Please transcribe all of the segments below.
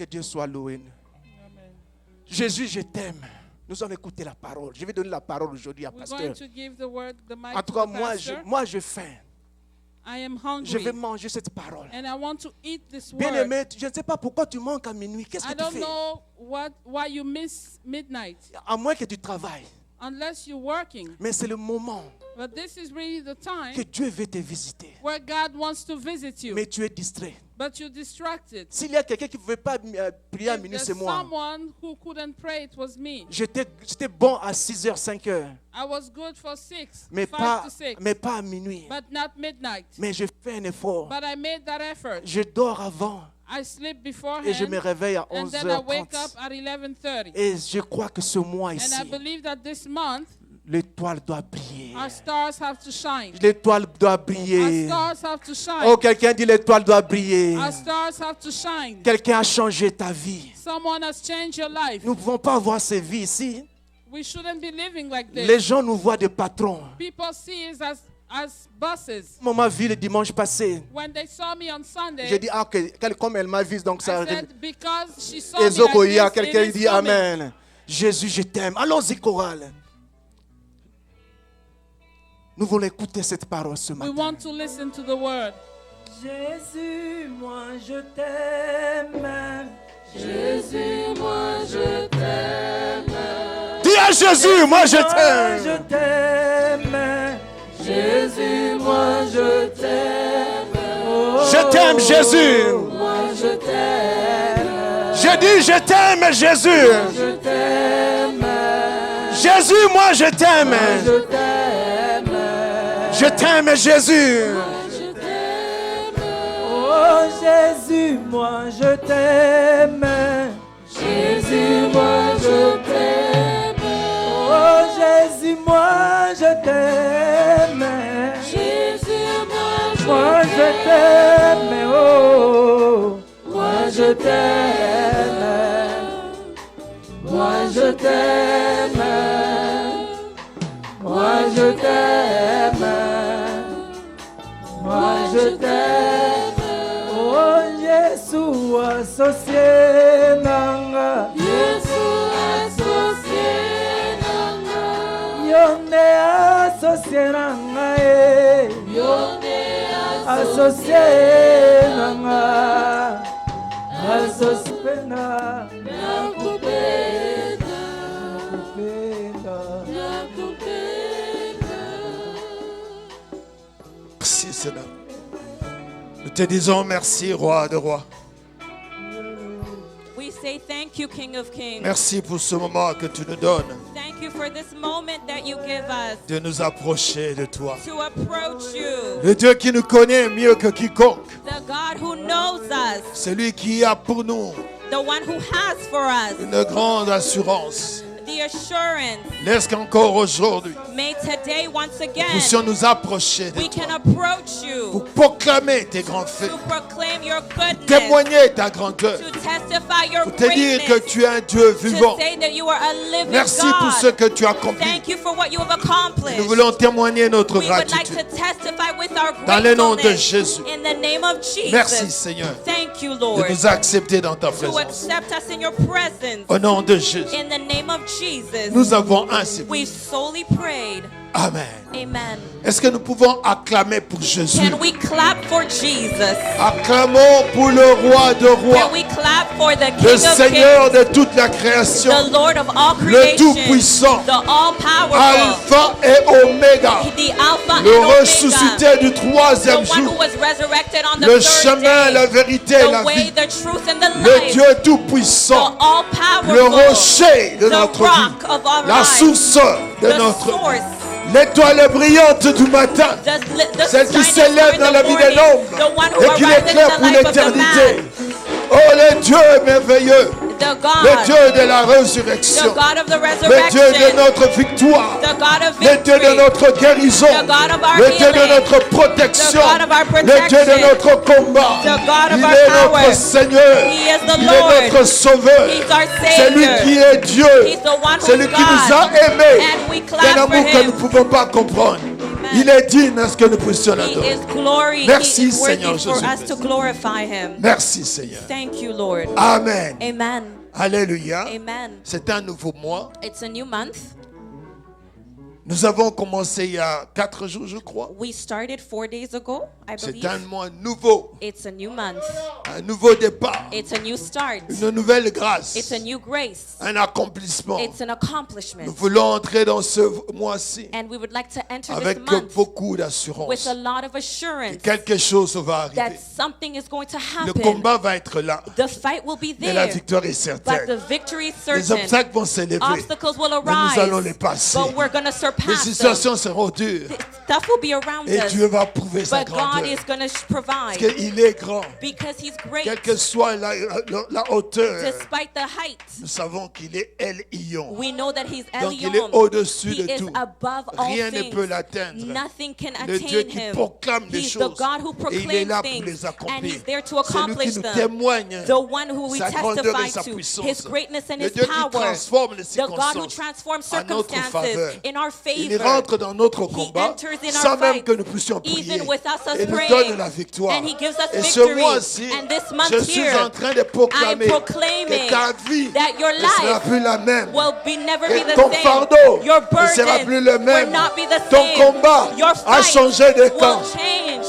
Que Dieu soit loué. Amen. Jésus, je t'aime. Nous allons écouter la parole. Je vais donner la parole aujourd'hui à We're pasteur. going to give the word, the mic En tout to cas, the moi, pastor. je faim. I am Je vais hungry manger cette parole. and I want to eat this Bien word. aimé, je ne sais pas pourquoi tu manques à minuit. Qu'est-ce que I tu don't fais? know why you miss midnight À moins que tu travailles. unless you're working. Mais c'est le moment But this is really the time que Dieu veut te visiter. where God wants to visit you, Mais tu es distrait. but you're distracted. S'il y a quelqu'un qui ne pouvait pas prier à If minuit, there's c'est moi. someone who couldn't pray, it was me. J'étais bon à 6h, 5h. I was good for 6, Mais 5 pas, to 6, mais pas à minuit. but not midnight. Mais je fais un effort. But I made that effort. Je dors avant. I sleep Et je me beforehand, réveille à and then I wake up 11h30. at 11:30. Et je crois que ce mois And ici, I believe that this month, l'étoile doit briller. our stars have to shine. L'étoile doit Our briller. stars have to shine. Oh, quelqu'un dit l'étoile doit briller. Our stars have to shine. Quelqu'un a changé ta vie. Someone has changed your life. Nous ne pouvons pas avoir ces vies ici. We shouldn't be living like Les this. gens nous voient des patrons. People see us as bosses. Maman m'a vu le dimanche passé. When they saw me on Sunday, J'ai dit, ah, comme elle m'a vu, donc ça I arrive. said, because she saw Et me Zokoya, like this, quelqu'un it is dit coming. Amen. Jésus, je t'aime. Allons-y, chorale. Nous voulons écouter cette parole ce We matin. want to listen to the word. Jésus, moi je t'aime. Jésus, moi je t'aime. Dis à Jésus, moi je Moi t'aime. je t'aime. Jésus, moi je t'aime. Je t'aime, Jésus. Moi je t'aime. Je dis, je t'aime, Jésus. Je t'aime. Jésus, moi je t'aime. Je t'aime. Je t'aime, Jésus. Je t'aime. Oh Jésus, moi je t'aime. Jésus, moi je t'aime. Oh Jésus, moi je t'aime. Jésus, Moi je t'aime. Oh, moi je t'aime. Moi je t'aime. Moi je t'aime. Moi je t'aime. oh Jésus associé nanga. Jésus associé nanga. Yonde associé nanga. Yone Associé nanga. Associé nanga. nakupenda. Nakupenda. Nakupenda. Merci Seigneur. Nous te disons merci, roi de rois. We say thank you, King of Kings. Merci pour ce moment que tu nous donnes Thank you for this moment that you give us de nous approcher de toi. to approach you, Le Dieu qui nous connaît mieux que quiconque. the God who knows us, Celui qui a pour nous the one who has for us une grande assurance. the assurance. Laisse qu'encore aujourd'hui, May today, once nous again, puissions nous approcher de we toi can approach pour you proclamer tes grands faits, to proclaim your goodness, témoigner ta grandeur, to testify your pour te dire que greatness, tu es un Dieu vivant. to say that you are a living Merci pour ce God. que tu as accompli. Thank you for what you have accomplished. Nous voulons témoigner notre We would like gratitude. to testify with our Dans le nom de gratefulness Jésus. in the name of Jesus. Merci Seigneur Thank you, de Lord, nous accepter dans ta to présence. accept us in your presence. Au nom de Jésus, In the name of Jesus, nous avons ainsi. we solely prayed. Amen. Amen. Est-ce que nous pouvons acclamer pour Jésus? Can we clap for Jesus? Acclamons pour le roi de rois, Can we clap for the le King of Seigneur Kings, de toute la création, the Lord of all le creation, Tout-Puissant, the all-powerful, Alpha et Oméga, the Alpha le and Omega, ressuscité du the troisième one who jour, was resurrected on the le third chemin, la day, vérité et la the way, vie, the truth, and the le life, Dieu the Tout-Puissant, le all-powerful, rocher de the notre rock vie, of our la lives, source de the notre vie, source, l'étoile brillante du matin, the celle qui shining star s'élève in dans the la vie morning, de l'homme the one who et qui arises in l'éclaire the pour life of the l'éternité. man, Oh, le Dieu merveilleux, the le God, Dieu de la the résurrection, God of the le Dieu de resurrection, notre victoire, the God of le Dieu de victory, notre guérison, the God of our le Dieu de healing, notre protection, the God of our le Dieu de protection, notre combat. the God of Il our est power. notre Seigneur, He is the il Lord. est notre Sauveur, He's our c'est lui Savior. qui est Dieu, He's the one c'est lui who's qui nous a God. aimés And we clap d'un for amour que nous him. ne pouvons pas comprendre. Amen. Il est digne à ce que nous puissions He l'adorer. is glory. Merci, He is worthy Seigneur for Jésus. us to glorify him. Merci Seigneur. Thank you, Lord. Amen. Amen. Alléluia. Amen. C'est un nouveau mois. It's a new month. Nous avons commencé il y a 4 jours, je crois. We started 4 days ago, I C'est believe. un mois nouveau. It's a new month. Un nouveau départ. It's a new start. Une nouvelle grâce. It's a new grace. Un accomplissement. It's an Nous accomplishment. voulons entrer dans ce mois-ci And we would like to enter this avec month beaucoup with d'assurance. a lot of assurance Quelque chose va that arriver. something is going to Le happen. combat va être là. The fight will be Et la there, victoire est but the certaine. victory is Les certain. obstacles vont s'élever. Obstacles will Mais nous allons arise, les passer. but we're going to Les surpass them. situations seront dures. Stuff will be around Et us, Dieu va prouver sa but God grandeur. is going to Parce provide qu'il est grand. because He's great. Quelle que soit la hauteur, Despite the height, nous savons qu'il est El Ion. we know that He's Donc il est Elyon. au-dessus He de is tout. above all Rien ne things. peut l'atteindre. Nothing can Le Dieu attain qui Him. proclame des He's the choses. God who Et il est proclaims là pour things, les and accomplir. He's there to C'est lui accomplish qui nous them. témoigne The one who we sa grandeur testify et sa to, puissance. His greatness and Le His Dieu qui power. transforme les The God who circonstances transforms en notre circumstances faveur. in our Il favor. rentre dans notre He combat enters in sans our même fight, que nous puissions prier. even without us Et nous praying. donne la victoire. And He gives us Et ce victory. mois-ci, And this month je suis here, en train de proclamer I'm proclaiming que ta vie that your ne sera life plus la même. will never be Que the ton same. fardeau Your ne sera burden plus le will même. not be the Ton same. combat Your a fight changé de camp. will change.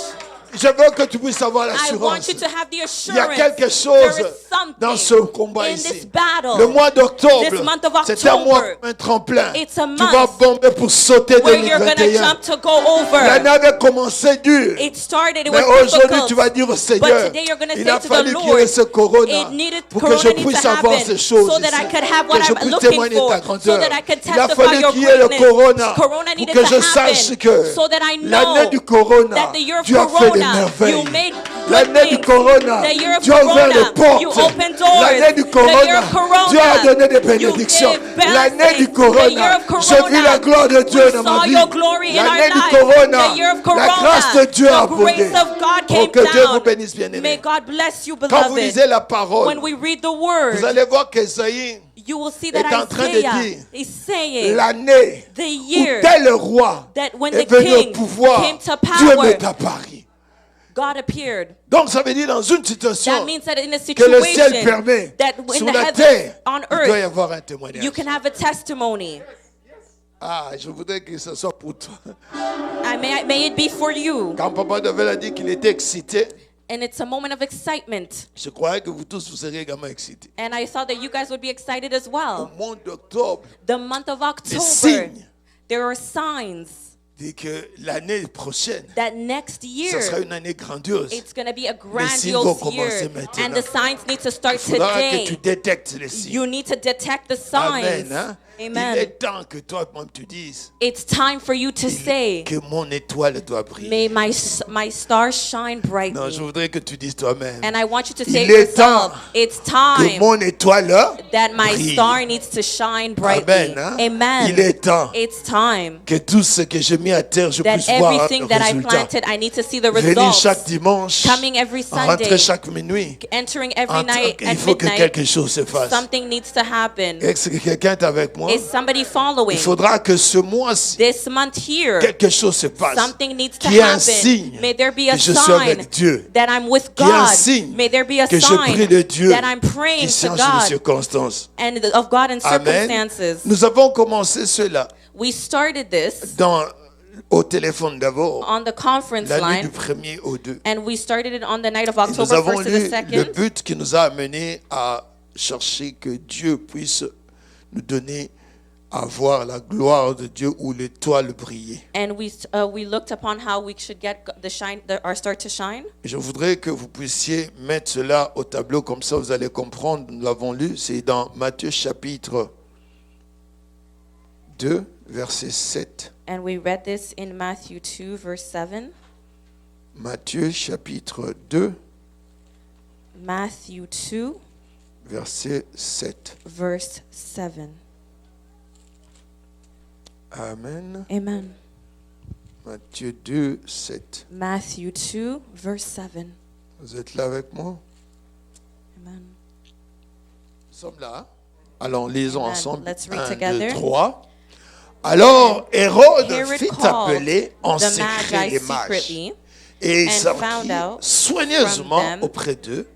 Je veux que tu puisses avoir I want l'assurance. you to have the Il y a assurance quelque chose there is something dans ce combat in ici. this battle. Le mois d'octobre, This month of c'est un mois October, comme un tremplin. it's a Tu vas month bomber pour sauter where you're going to 2021. jump to go over. L'année avait commencé dur. It started, it Mais was aujourd'hui, difficult. tu vas dire au But Seigneur, today you're going to il say a to the fallu qu'il y ait Lord, ce corona it needed, pour que je corona needs puisse to avoir happen ces choses so that I ici, could have what que je I'm puisse looking témoigner for, ta so grandeur. that I could Il a testify fallu your qu'il y ait le greatness. corona Corona pour needed que to je sache happen que so that I l'année know du corona, that the year of Dieu a fait des Corona, merveilles. you made L'année good du things. corona, The year of Dieu a ouvert les Corona, you portes. opened doors. L'année du The year of corona, Dieu a donné des bénédictions. you gave L'année du blessings. The year corona, of j'ai vu la gloire de Dieu we dans saw ma vie. your glory in our L'année du life. corona, The year of la Corona, grâce de Dieu a the grace abondé. of God Oh, came que Dieu vous down. bénisse, bien-aimés. May God bless you, Quand vous beloved. lisez la parole, When we read the word, vous allez voir qu'Ésaïe you will see est that en train de Isaiah dire is saying l'année the où year tel roi that when est the venu au king pouvoir, came to Dieu power, m'est apparu. God appeared. Donc ça veut dire dans une That situation means that in a que le ciel situation permet, that in sur the la heavens, terre, on il doit y earth, avoir un témoignage. you can have a testimony. Ah, je voudrais que ce soit pour toi. May it be for you. Quand Papa Devel a dit qu'il était excité, And it's a moment of excitement. je croyais que vous tous vous seriez également excités. And I thought that you guys would be excited as Au well. mois d'octobre, The month of October, signes. there are signs dit que l'année prochaine, that next ce year, sera une année grandiose. it's going to be a signes vont grandiose year. commencer maintenant. And the signs need to Il start faudra que today. tu détectes les signes. You need to detect the signs. Amen. Hein? Amen. Il est temps que toi-même tu dises It's time for you to say, que mon étoile doit briller. may my star shine brightly. Non, je voudrais que tu dises toi-même And I want you to say Il it est temps yourself. It's que time mon étoile that my brille. star needs to shine brightly. Amen. Hein? Amen. Il est temps It's time que tout ce que j'ai mis à terre, je that puisse voir everything le that I résultat. planted, I need to see the Venir results. chaque dimanche, Coming every rentrer Sunday, chaque minuit. entering every night Il at faut que midnight. quelque chose se fasse. Something needs to happen. Est-ce que quelqu'un est avec moi? Is somebody following? Il faudra que ce mois-ci, This month here, quelque chose se passe. something needs to Qu'il y ait un happen. signe May there be a que je suis sign avec Dieu. that I'm with Qu'il y ait un God. signe May there be a que je sign prie de Dieu that I'm praying qui to change les God circonstances. and of God in Amen. circumstances. Nous avons commencé cela We started this au téléphone d'abord, on the conference la nuit line, du 1er au 2. and we started it on the night of Et nous October avons 1st to lu the le 2nd. but qui nous a amené à chercher que Dieu puisse nous donner à voir la gloire de Dieu ou l'étoile briller. And we looked upon how we should get our star to shine. Je voudrais que vous puissiez mettre cela au tableau, comme ça vous allez comprendre, nous l'avons lu, c'est dans Matthieu chapitre 2, verset 7. And we read this in Matthew 2, verse 7. Matthieu chapitre 2, Matthew 2, verset 7. verse 7. Amen. Amen. Matthieu 2, 7. Matthew 2, verse 7. Vous êtes là avec moi? Amen. Nous sommes là. Hein? Alors lisons Amen. ensemble. Let's read 1, together. 2, 3. Alors Hérode Herod fit called appeler en the secret Magi les mages secretly et and found s'enquit out soigneusement from them auprès d'eux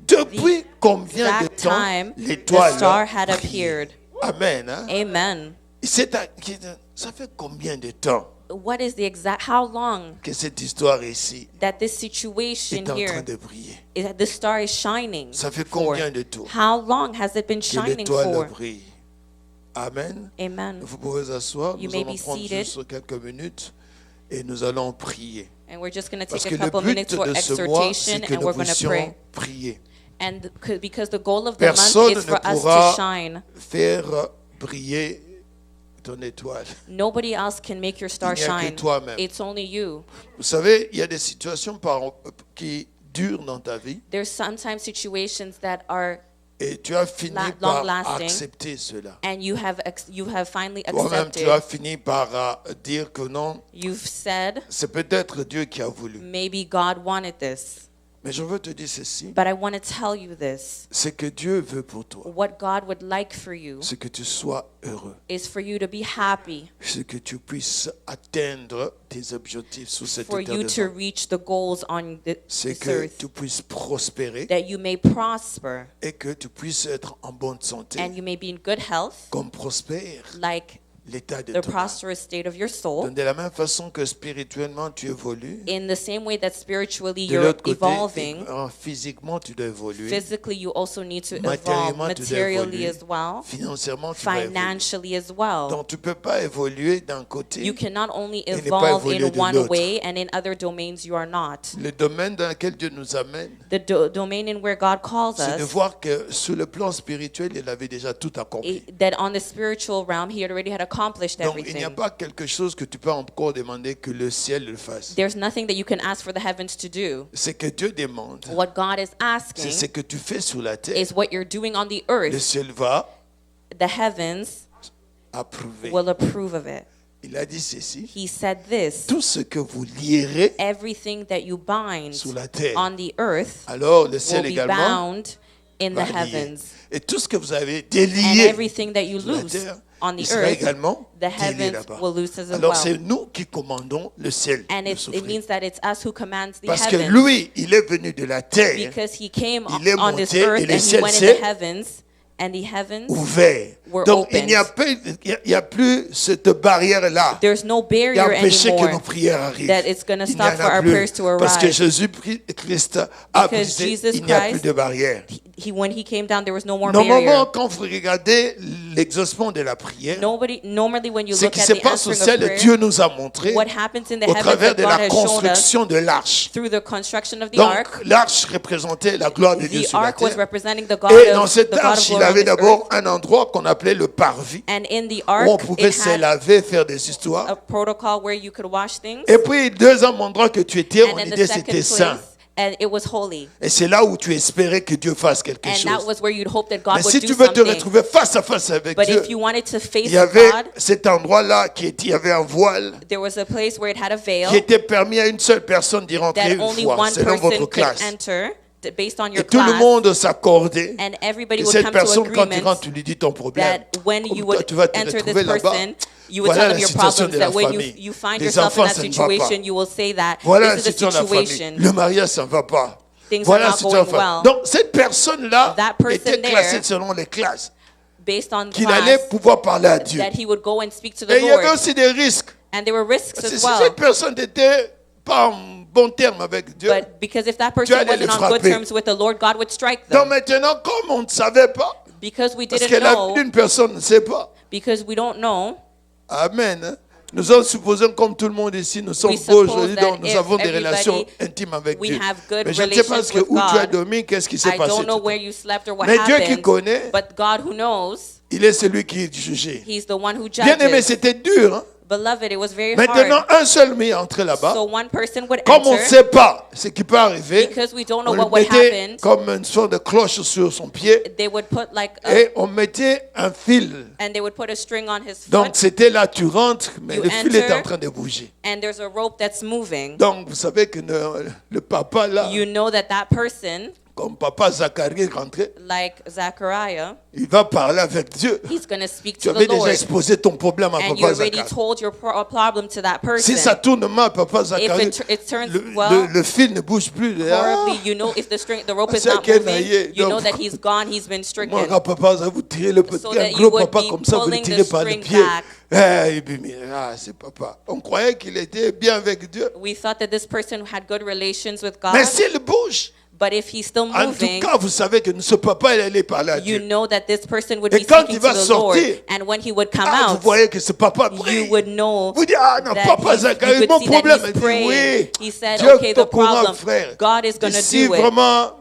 depuis combien de exact temps time the l'étoile star had brillait. appeared. Amen. Hein? Amen. Ça fait combien de temps What is the exact, how long que cette histoire ici that this situation est en train here, de briller? is that the star is shining Ça fait for? combien de temps How long has it been que shining l'étoile for? brille? Amen. Amen. Vous pouvez vous asseoir, You nous may allons be prendre seated. juste quelques minutes et nous allons prier. And we're just going to Parce take que a le couple but minutes for de ce mois, exhortation c'est que and nous we're going to puissions pray. prier. And because the goal of the month Personne is for ne us pourra to shine. faire briller ton étoile. Nobody else can make your star Il n'y a que shine. toi-même. It's only you. Vous savez, il y a des situations qui durent dans ta vie There's sometimes situations that are, et tu as fini long par lasting. accepter cela. and you have finally Toi-même, tu accepted. as fini par dire que non, You've said, c'est peut-être Dieu qui a voulu. maybe God wanted this. Mais je veux te dire ceci, But I want to tell you this. c'est que Dieu veut pour toi, What God would like for you c'est que tu sois heureux, is for you to be happy, c'est que tu puisses atteindre tes objectifs sous cette for terre you de to sang. reach the goals on C'est this que earth, tu puisses prospérer that you may prosper et que tu puisses être en bonne santé, and you may be in good health, comme prospère like l'état de the ton âme. prosperous state of your soul. Donc, de la même façon que spirituellement tu évolues, In the same way that spiritually de you're l'autre côté, evolving, physiquement tu dois évoluer, physically you also need to evolve, matériellement tu dois materially évoluer, as well, financièrement tu dois évoluer. financially as well. Donc tu ne peux pas évoluer d'un côté. You can not only ne pas evolve évoluer in de one l'autre. way and in other domains you are not. Le domaine dans lequel Dieu nous amène, The domain in where God calls c'est de us, voir que sur le plan spirituel, il avait déjà tout accompli. that on the spiritual realm he already had accomplished Donc il n'y a everything. pas quelque chose que tu peux encore demander que le ciel le fasse. There's nothing that you can ask for the heavens to do. Ce que Dieu demande, What God is c'est asking ce que tu fais sur la terre. is what you're doing on the Le earth. ciel va The heavens approuver. will approve of it. Il a dit ceci, He said this, tout ce que vous lierez everything that you bind sur la terre, on the earth alors le will ciel be également bound in the va lier. heavens. Et tout ce que vous avez And délié everything that you sur la lose terre, on il the sera earth, également the délié heavens là-bas. will lose as Alors well. c'est nous qui commandons le ciel And de it s'ouvrir. means that it's us who commands the Parce que heavens. lui, il est venu de la terre, Because he came il est on this monté earth et le and he ciel went in s'est the heavens, and the heavens, ouvert. were Donc opened. il n'y a plus cette barrière-là there's no qui barrier empêchait que nos anymore prières arrivent. that it's going to Il n'y stop en for a our plus. prayers to Parce que arise. Jésus-Christ a Because brisé, Jesus il n'y a plus Christ, de barrière. When he came down, there was no more Normalement, barrier. quand vous regardez l'exaucement de la prière, Normally when you ce look qui at se the passe au answering ciel, of prayer, Dieu nous a montré what happens in the au heavens travers that de God la has shown us construction de l'arche. through the construction of the Donc, ark. l'arche représentait la gloire de Dieu The sur la ark was terre. representing the God Et dans of cette the God of arche, il glory on avait this d'abord earth. un endroit qu'on appelait le parvis, And in the où on ark, pouvait it se had laver, faire des a histoires. protocol where you could wash things. Et puis, deuxième endroit que tu étais, And on then the disait second c'était saint. place, and it was holy. Et c'est là où tu espérais que Dieu fasse quelque And that chose. was where you'd hope that God Mais would si do tu veux te something. retrouver face à face avec But Dieu, if you wanted to face il y avait God, cet endroit-là il y avait un voile there was a place where it had a veil qui était permis à une seule personne d'y rentrer that une only fois, one selon person votre could classe. enter based on Et your tout le class. monde s'accordait. And everybody Et would cette come to personne, quand tu agreement rentres, tu lui dis ton problème. that when Comme you toi, would tu vas te enter retrouver this là-bas. person, you would Voilà tell la them your situation problems, de la that when famille. you find Les yourself in enfants, that ça ne va pas. situation, you will say that Voilà la this is the situation de la famille. situation. Le mariage, ça ne va pas. Things Voilà are la not situation de going la famille. well. Donc, cette personne-là That person était classée there, selon les classes. Based on Qu'il allait class, pouvoir parler à Dieu. that he would go and speak to the Et il y avait Lord. aussi des risques. And there were risks Si as cette well. personne n'était pas en bon terme avec Dieu, But because if that person allais le wasn't on good frapper. terms with the Lord, God would strike donc them. maintenant, comme on ne savait pas, Because we parce didn't que la vie know, d'une personne ne sait pas. because we don't know, Amen. hein. Nous supposons, comme tout le monde ici, nous sommes We beaux suppose aujourd'hui, that donc nous if avons des everybody- relations intimes avec we Dieu. have good Mais je ne sais pas relations que, with où tu as God. dormi, qu'est-ce qui s'est I passé. don't know tout. where you slept or what Mais Dieu qui happened, connaît, but God who knows, il est celui qui est jugé. He's the one who Bien aimé, judges. c'était dur. hein. Beloved, it was very Maintenant, hard. un seul mis entrait là-bas. So one person would Comme on ne enter, sait pas ce qui peut arriver, because we don't know on what le would mettait happen, comme une sorte de cloche sur son pied they would put like et on mettait un fil. and they would put a string on his Donc foot, c'était là, tu rentres, mais You le fil est enter. en train de bouger. and there's a rope that's moving. Donc vous savez que le papa là, You know that that person, Comme papa Zacharie est rentré, like Zechariah, il va parler avec Dieu. he's going to speak Tu to avais the déjà Lord. exposé ton problème à And you papa already Zacharie. told your problem to that person. Si ça tourne mal, papa If Zacharie, it turns well, le fil ne bouge plus. horribly, you know if the rope is C'est not qu'elle moving, aille, you know donc, that he's gone, he's been Moi, stricken. quand papa, vous tirez le petit, So un that gros you would papa be comme ça, vous le pulling tirez the par le string pied. back. Et puis, c'est papa. On croyait qu'il était bien avec Dieu. We thought that this person had good relations with God, Mais s'il bouge, but if he's still en tout moving, cas, vous savez que ce papa, il allait parler à you Dieu. know that this person would Et be quand speaking il to va the Lord. sortir, And when he would come Vous out, voyez que ce papa you prie. would know Vous dites, ah non, that papa you Zacharie, could mon see that problème. he's Il dit, praying. oui, He said, Dieu okay, est au the courant, problem, frère. God is going to D'ici do it. vraiment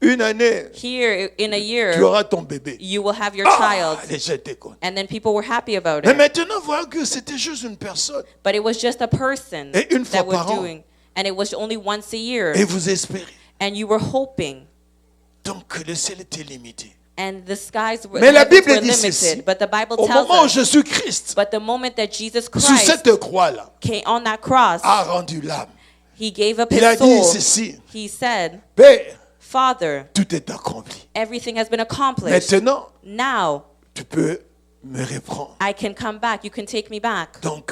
une année, Here in a tu year, auras ton bébé. you will have your Ah, child. les gens étaient contents. And then people were happy about Mais it. maintenant, voilà que c'était juste une personne. But it was just a person Et une fois that was par an. doing. And it was only once a year. Et vous espérez. And you were hoping. Donc, le ciel était limité. And the skies were, Mais the la heavens Bible were dit limited. ceci. But the Bible Au tells moment où us, Jésus-Christ, but the moment that Jesus sous Christ cette croix-là, came on that cross, a rendu l'âme, he gave up il a his dit soul. ceci, He said, Père, Father, tout est accompli. everything has been accomplished. Maintenant, Now tu peux me reprendre. I can come back. You can take me back. Donc,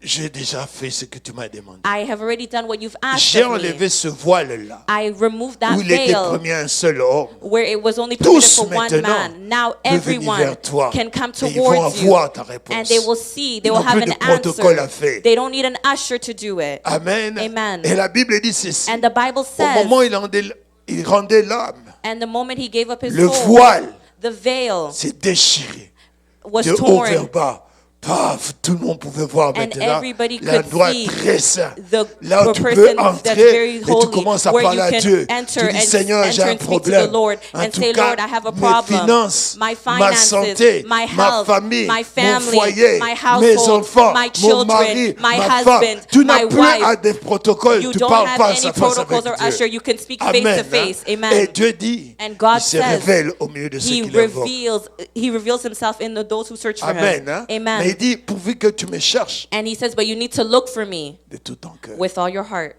j'ai déjà fait ce que tu m'as demandé. I have already done what you've asked J'ai of me. enlevé ce voile-là, I removed that où il était veil promis un seul homme. where it was only permitted Tous for one maintenant man. Now peuvent venir everyone vers toi can come et ils vont towards you avoir ta réponse. and they will see, they Ils will n'ont have plus an de protocole à answer. faire. They don't need an usher to do it. Amen. Amen. Et la Bible dit ceci. And the Bible Au says, moment où il rendait l'âme, and the moment he gave up his le soul, voile the veil s'est déchiré. was De haut vers torn. bas. Paf, tout le monde pouvait voir And maintenant everybody l'endroit could see très saint. the Là où tu peux person that's entrer very et tu holy, commences à where parler you à can Dieu. enter Tu dis, and Seigneur, j'ai enter un and speak to the problème. Lord En and tout say, cas, Lord, I have a mes problem. finances, My ma finances, santé, my ma health, famille, my mon family, foyer, my mes household, enfants, my mon children, mari, my ma husband, femme. Tu n'as my plus wife. à des protocoles. You Tu don't parles have face any à face protocols or avec usher. Dieu. You can speak face Amen. to face. Et Amen. Dieu dit, And God il se says, révèle au milieu de ceux He qui l'invoquent. reveals himself in those who search for Amen. him. Hein? Amen. Mais il dit, pourvu que tu me cherches And he says, but you need to look for me de tout ton cœur. with all your heart.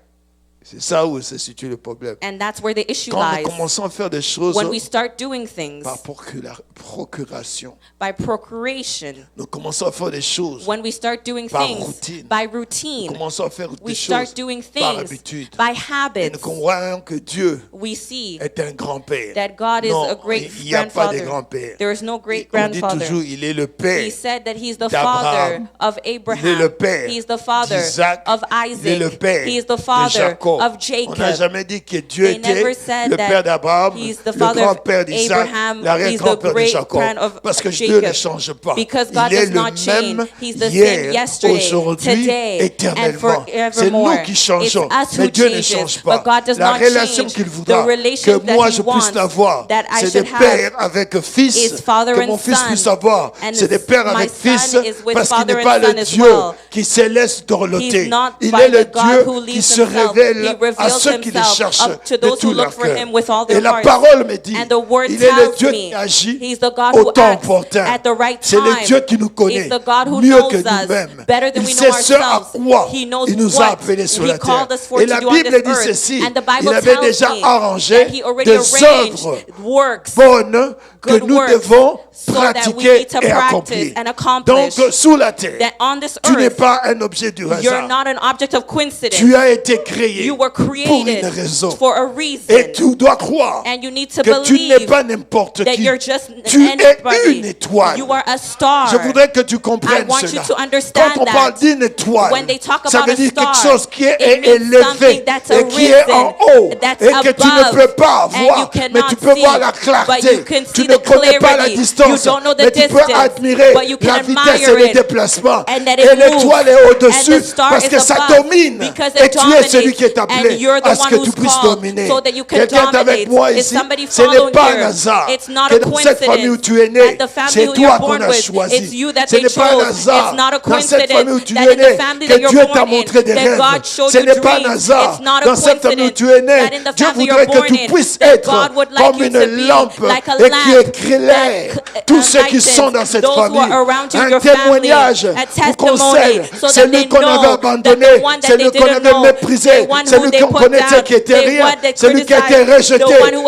C'est ça où se situe le problème. And that's where the issue Quand nous lies. commençons à faire des choses When we start doing things par procuration, by procuration, nous commençons à faire des choses, when we start doing par things routine. by nous routine, commençons à faire we des start choses doing par things habitude. by Et habits, nous croyons que Dieu we see est un grand-père. that God is Non, a great il n'y a pas de grandfather. grand-père. There is no great On dit grandfather. toujours, il est le père. He said that he's the d'Abraham. father of Il est Abraham. le père He's the father d'Isaac. of Il est le Isaac. père He is the de father Jacob. of On n'a Jacob. jamais dit que Dieu They never était said le that père d'Abraham, he's the le father of grand-père d'Isaac, Abraham, he's the l'arrière-grand-père de great Jacob. grand of Parce que Dieu ne Jacob. change pas. Because God Il est does le not change. même He's the hier, same yesterday, aujourd'hui, today, and éternellement. C'est forevermore. nous qui changeons, It's us mais who Dieu ne changes, change pas. but God does La not relation change. qu'il The voudra relation que that moi he je puisse wants, l'avoir, that I c'est des should have pères avec fils, is father que and mon fils son. puisse avoir. And C'est des pères my avec son fils, is with parce qu'il father n'est and pas le son as Dieu well. qui se laisse dorloter. He's not Il by est le the God who Dieu qui leaves se himself. révèle He à reveals ceux qui le himself cherchent up to de those tout who leur look for cœur. him with all Et their la hearts. parole me dit, And the word il est le tells Dieu me, qui agit he's the God au who temps acts opportun. at the right C'est le time. Dieu qui nous connaît He's the God who mieux knows que us nous-mêmes. better than Il we sait know ce à ourselves. quoi He knows il nous a what appelés sur he la terre. called us for Et to la do on Bible this dit earth. ceci, And the Bible il avait tells déjà me arrangé that he already des arranged œuvres works, bonnes que good nous works, devons so that we pratiquer need to et practice accomplir. and accomplish. Donc, sous la terre, that on this tu n'es earth, pas un objet du you're hasard. not an object of coincidence. Tu as été créé You were pour created une raison. for a reason. Et tu dois croire And you need to que tu n'es believe pas n'importe that qui. you're just Tu es anybody. une étoile. You are a star. Je voudrais que tu I comprennes want you cela. to understand Quand on parle that. d'une étoile, When they talk ça about veut a dire star, quelque chose qui est it means élevé something that's et qui est en haut that's et que tu ne above, peux pas and you voir, mais cannot tu peux see, voir la but clarté. you can Tu see ne the connais pas la clarity. distance, You don't know the mais tu peux distance, admirer but you can la vitesse et admire le it, déplacement. and that Et it l'étoile moves, est and au-dessus the star parce is que ça above, domine. because Et it tu es celui dominates, qui est and appelé you're the à ce one que who's tu puisses called dominer. so that you can Quelqu'un est avec dominate. moi Is ici. somebody Ce n'est following pas un here? hasard It's not que a dans cette famille où coincidence tu es né, that the family c'est who toi you're qu'on born a with, choisi. it's you that Ce they n'est pas un chose. hasard It's not a dans cette famille où coincidence tu that es in the né family que that you're Dieu t'a born montré des in, that rêves. God showed Ce you n'est pas un dreams. hasard It's not a dans cette famille où coincidence tu es né. that in the Dieu family voudrait you're que born tu in, puisses that être God would like comme you une to be lampe like a et qui lamp éclaire tous ceux qui sont dans cette famille, un témoignage vous conseille, celui qu'on avait abandonné, celui qu'on avait méprisé, celui qu'on connaissait qui était rien, celui qui était rejeté,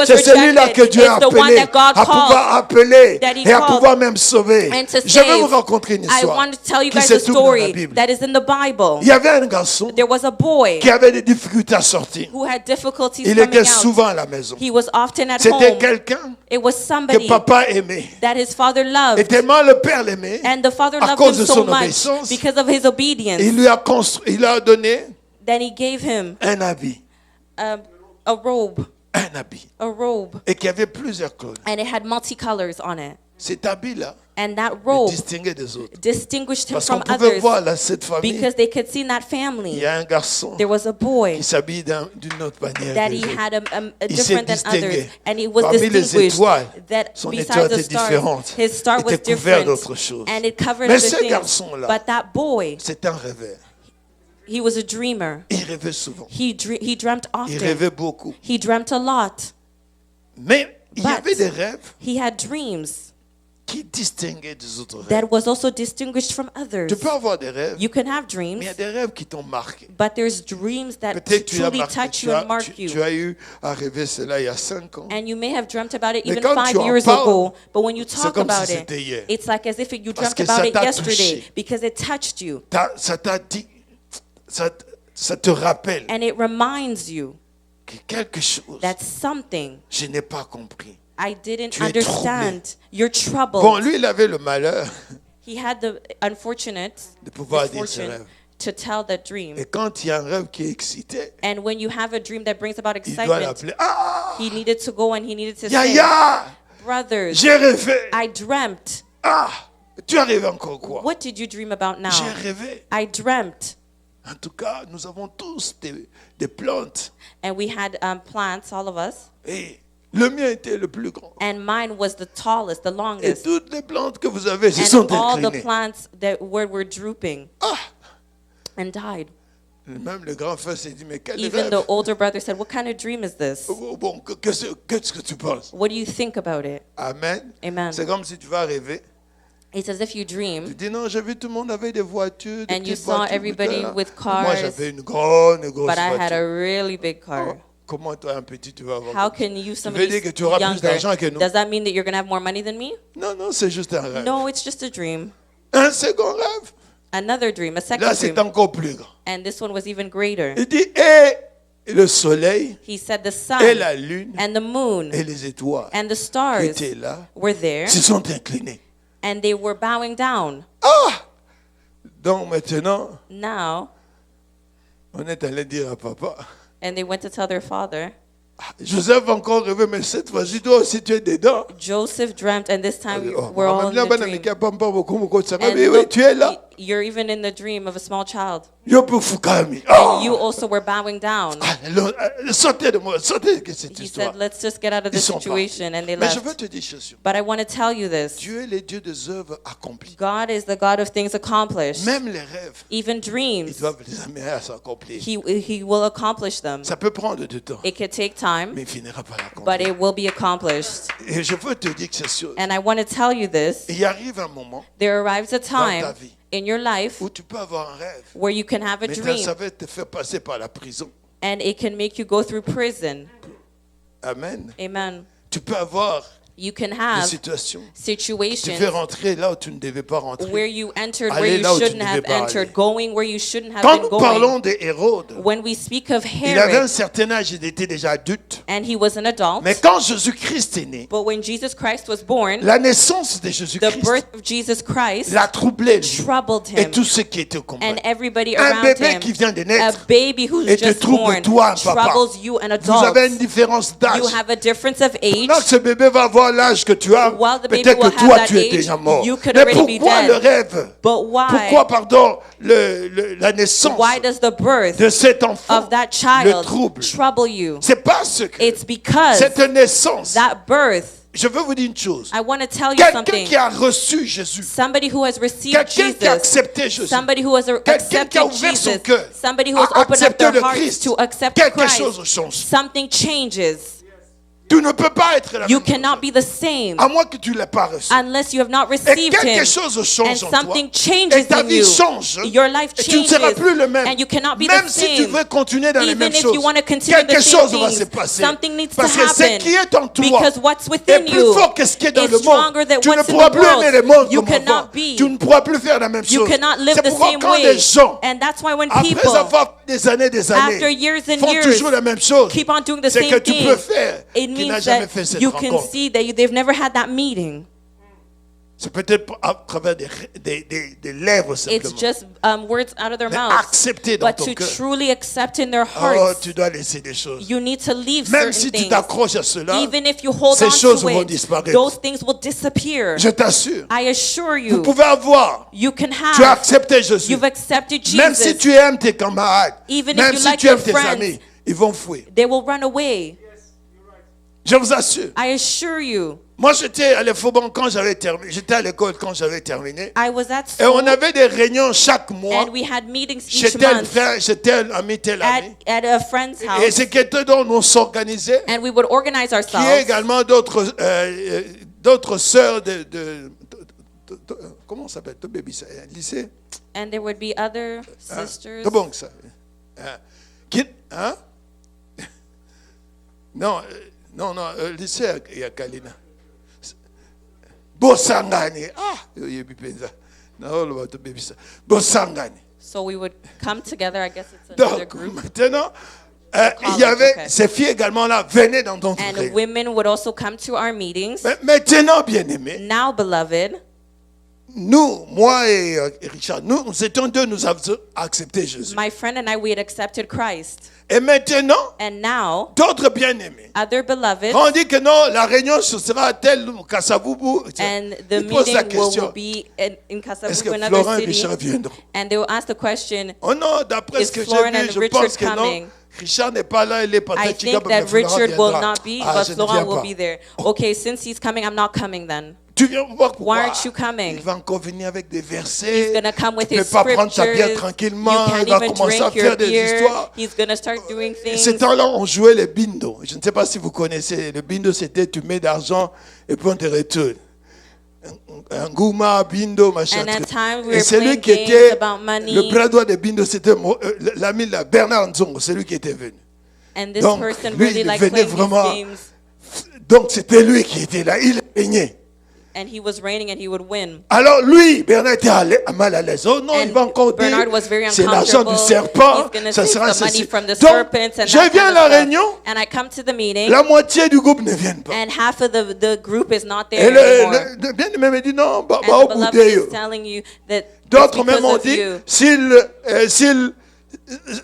c'est celui-là que Dieu a appelé, à pouvoir appeler et à pouvoir même sauver. Je vais vous raconter une I histoire want to tell you qui guys se a trouve dans la story Bible. that is in the Bible. Il y avait un garçon There was a boy qui avait des difficultés à sortir. who had difficulties Il coming était out. souvent à la maison. He was often at C'était home. quelqu'un It was que somebody papa aimait. that his father Et loved. tellement le père l'aimait, And the father à loved cause him de so son much obéissance, because of his obedience. il lui a il a donné Then he gave him un habit. a robe. Un habit. A robe. Et qui avait plusieurs couleurs. And it had multicolors on it. Cet habit-là And that le robe distinguait des autres. distinguished him Parce qu'on from pouvait others voir là, cette famille, because they could see in that il family y a un garçon there was a boy qui s'habille d'une autre manière. that que he les autres. had a Il s'est different than others, distingué. and he was Parmi les distinguished. étoiles, That son besides étoile the était stars, différente, his star was était couvert different, d'autres choses. and it covered Mais other ce things. garçon-là, But that boy, c'est un rêveur. he was a dreamer. Il rêvait souvent. He dreamt Il often. rêvait beaucoup. He dreamt a lot. Mais il y But avait des rêves he had dreams qui distinguaient des autres rêves. that was also distinguished from others. Tu peux avoir des rêves, You can have mais dreams, il y a des rêves qui t'ont marqué. but there's dreams that Peut-être tu as truly marqué, touch you and mark you. tu as eu à rêver cela il y a 5 ans. And you may have dreamt about it Mais even quand 5 tu en years parles, ago, but when you c'est talk comme si about it, c'était hier. it's like as if you Parce dreamt que about ça it t'a yesterday touché. because it touched you Ça t'a dit, ça te rappelle and it reminds you que quelque chose, that something je n'ai pas compris. I didn't Tu es understand. You're troubled. Bon, lui, il avait le malheur He had the unfortunate de pouvoir dire ce misfortune rêve. to tell that dream. Et quand il y a un rêve qui est excité, And when you have a dream that brings about il doit excitement, l'appeler. Ah, he needed to go and he needed to say, Yaya, brothers, j'ai rêvé. I dreamt. Ah, tu as rêvé encore quoi? What did you dream about now? J'ai rêvé. I dreamt. En tout cas, nous avons tous des plantes. And we had plants, all of us. Et le mien était le plus grand. And mine was the tallest, the Et longest. toutes les plantes que vous avez se sont And all the inclinées. plants that were drooping Ah, and died. même le grand frère s'est dit, mais quel Even rêve? the older brother said, what kind of dream is this? Bon, qu'est-ce que tu penses? What do you think about it? Amen. Amen. C'est comme si tu vas rêver. It's as if you Tu dream dis non, j'ai vu tout le monde avait des voitures, des and you petites saw voitures, everybody là. with Moi, cars, j'avais une grosse but I had a voiture. really big car. Oh, comment toi, un petit, tu vas avoir? How can you, Tu veux somebody dire que tu auras plus younger, d'argent que nous? does that mean that you're going to have more money than me? Non, non, c'est juste un rêve. No, it's just a dream. Un second rêve, Another dream, a second là, c'est dream. encore plus grand. And this one was even greater. Il dit, et le soleil, He said the et sun la lune, and the moon et les étoiles and the qui stars étaient là, were there se sont inclinés. and they were bowing down. Ah! Donc maintenant, Now, on est allé dire à papa, and they went to tell their father. Joseph a encore rêvé, mais cette fois-ci, toi aussi, tu es dedans. Joseph dreamt, and this time Oh, we're all in the mais dream. oui, And oui, look, tu es là. you're even in the dream of a small child. Yo peux fukami. And you also were bowing down. Sortez de moi, sortez de cette He histoire. said, let's just get out of Ils this sont situation. And they Mais je veux left. te dire ceci. But I want to tell you this. Dieu est le Dieu des œuvres accomplies. God is the God of things accomplished. Même les rêves, Even ils dreams, doivent les amener à s'accomplir. he will accomplish them. Ça peut prendre du temps, It could take time, mais il finira par but l'accomplir. it will be accomplished. Et je veux te dire que c'est sûr. And I want to tell you this. Il arrive un moment There arrives a dans ta time vie in your life où tu peux avoir un rêve, where you can have a mais dream ça va te faire passer par la prison. and it can make you go through prison. Amen. Amen. Tu peux avoir You can des have situations qui te situations fait rentrer là où tu ne devais pas where rentrer. you entered where Aller you là où tu shouldn't ne have devais pas entered, aller. going where you shouldn't have Quand been nous going. parlons de Hérode, When we speak of il avait un Herod, certain âge, il était déjà adulte. and he was an adult, Mais quand Jésus-Christ est né, but when Jesus Christ was born, la naissance de the Jésus-Christ birth of Jesus Christ l'a troublé, lui, troubled et him tous ceux qui étaient au combat. and everybody Un around bébé him. qui vient de A naître baby who's et te just trouble born toi, papa. troubles you, an Vous avez une adult. différence d'âge. You have a difference of age. Là, ce bébé va avoir l'âge que tu as. While the baby Peut-être will que have toi, that tu es age, déjà mort. you could Mais already be pourquoi dead. le rêve? But why? Pourquoi, pardon, la naissance Why does the birth de cet enfant of that le child trouble? trouble you? C'est parce que It's because cette naissance, that birth, je veux vous dire une chose. I want to tell you Quelqu'un something. qui a reçu Jésus, Somebody who has received quelqu'un qui a Jesus, accepté Jésus, somebody who has quelqu'un qui a accepted ouvert son Jesus, cœur, somebody who has a opened up accepté their le hearts Christ, to accept quelque Christ, chose change. something changes. Tu ne peux pas être la You même chose. cannot be the same À moins que tu ne l'aies pas reçu. unless you have not Et received quelque Him. chose And change en toi. something Et changes ta in vie you. change. Your life Et tu ne seras changes. plus le même. And you cannot be Même the si tu same. veux continuer dans les Even mêmes if choses, you want to continue the quelque same chose va se things, passer. something needs to Parce que ce happen. qui est en toi Because what's est within plus you fort que ce qui est dans is le monde. stronger than Tu ne what's in pourras the plus aimer le world. monde You comme avant. cannot be. Tu ne pourras plus faire la même You chose. cannot live C'est the pourquoi same quand way. des gens, And that's why when après people, avoir des années, after years and font years, toujours la même chose, keep on doing the c'est same que tu thing, peux faire it qui n'a means jamais that fait cette you can rencontre. see that they've never had that meeting. C'est peut-être à travers des lèvres It's simplement. just words out of their Mais mouths. accepter dans But ton to cœur. truly accept in their Oh, hearts, tu dois laisser des choses. you need to leave Même certain si tu things. t'accroches à cela, Even if you hold ces on choses to vont it, disparaître. those things will disappear. je t'assure. I assure Vous you, pouvez avoir, you can tu as have, accepté Jésus. you've accepted Même si Jesus. tu aimes tes camarades, Even if même you si like tu aimes your tes friends, amis, ils vont fuir. They will run away. Je vous assure. I assure you. Moi, j'étais à l'Effobon quand j'avais terminé. J'étais à l'école quand j'avais terminé. I was at Et on school avait des réunions chaque mois. and we had meetings Chez each tel month frère, chez tel ami, tel ami. at a friend's Et house, c'est quelque dont on s'organisait. and we would organize Qui est ourselves. également d'autres sœurs de comment on s'appelle? De baby, lycée? And there would be other sisters. C'est bon ça. Hein? Non, lycée, il y a Kalina. Bosangani. Ah, il y a Bipenza. Non, le bateau baby ça. Bosangani. So we would come together. I guess it's another Donc, group. maintenant, il y avait okay. ces filles également là, venaient dans notre And réunion. women would also come to our meetings. Mais maintenant, bien aimés, Now, beloved, nous, moi et Richard, nous étions deux, nous avons accepté Jésus. my friend and I, we had accepted Christ. Et maintenant, And now, d'autres bien-aimés. other beloveds, Quand on dit que non, la réunion ce sera à tel Kassaboubou, and the ils posent la meeting will question. be in Est-ce Kasavubu, que another Florent et city. Richard viendront? And they will ask the question, Oh non, d'après Is ce que j'ai Florent vu, and je Richard pense que non. coming? Richard n'est pas là, il est I peut-être think that Richard will not be, but Florent will be there. Okay, since he's coming, I'm not coming then. Tu viens voir pourquoi? Why aren't you coming? Il va encore venir avec des versets. He's going to come with Tu ne his peux pas prendre ta bière scriptures. You tranquillement. can't Il va even commencer à drink your faire des beer. histoires. He's going to start doing Et ce things. temps-là, on jouait les bindos. Je ne sais pas si vous connaissez. Le bindo, c'était tu mets d'argent et puis on te retourne. Un gouma, bindo, machin. And at truc. times we Et were celui playing qui games était about money. le bras droit de bindo, c'était l'ami là, Bernard Nzongo, celui qui était venu. And this Donc, person lui, really il liked venait playing vraiment. these games. Donc c'était lui qui était là, il peignait. And he was reigning and he would win. Alors lui, Bernard était mal à l'aise. Oh non, And il va encore dire, Bernard was very c'est l'argent du uncomfortable. serpent, He's going to ça take sera the money ceci. from the Donc, serpents and je that viens à kind la of stuff. réunion, And I come to the meeting, la moitié du groupe ne vient pas. and half of the group is not Et there anymore. le bien-aimé me dit non, bah, And au the bout beloved is d'eux. telling you that it's D'autres même ont because of dit, you.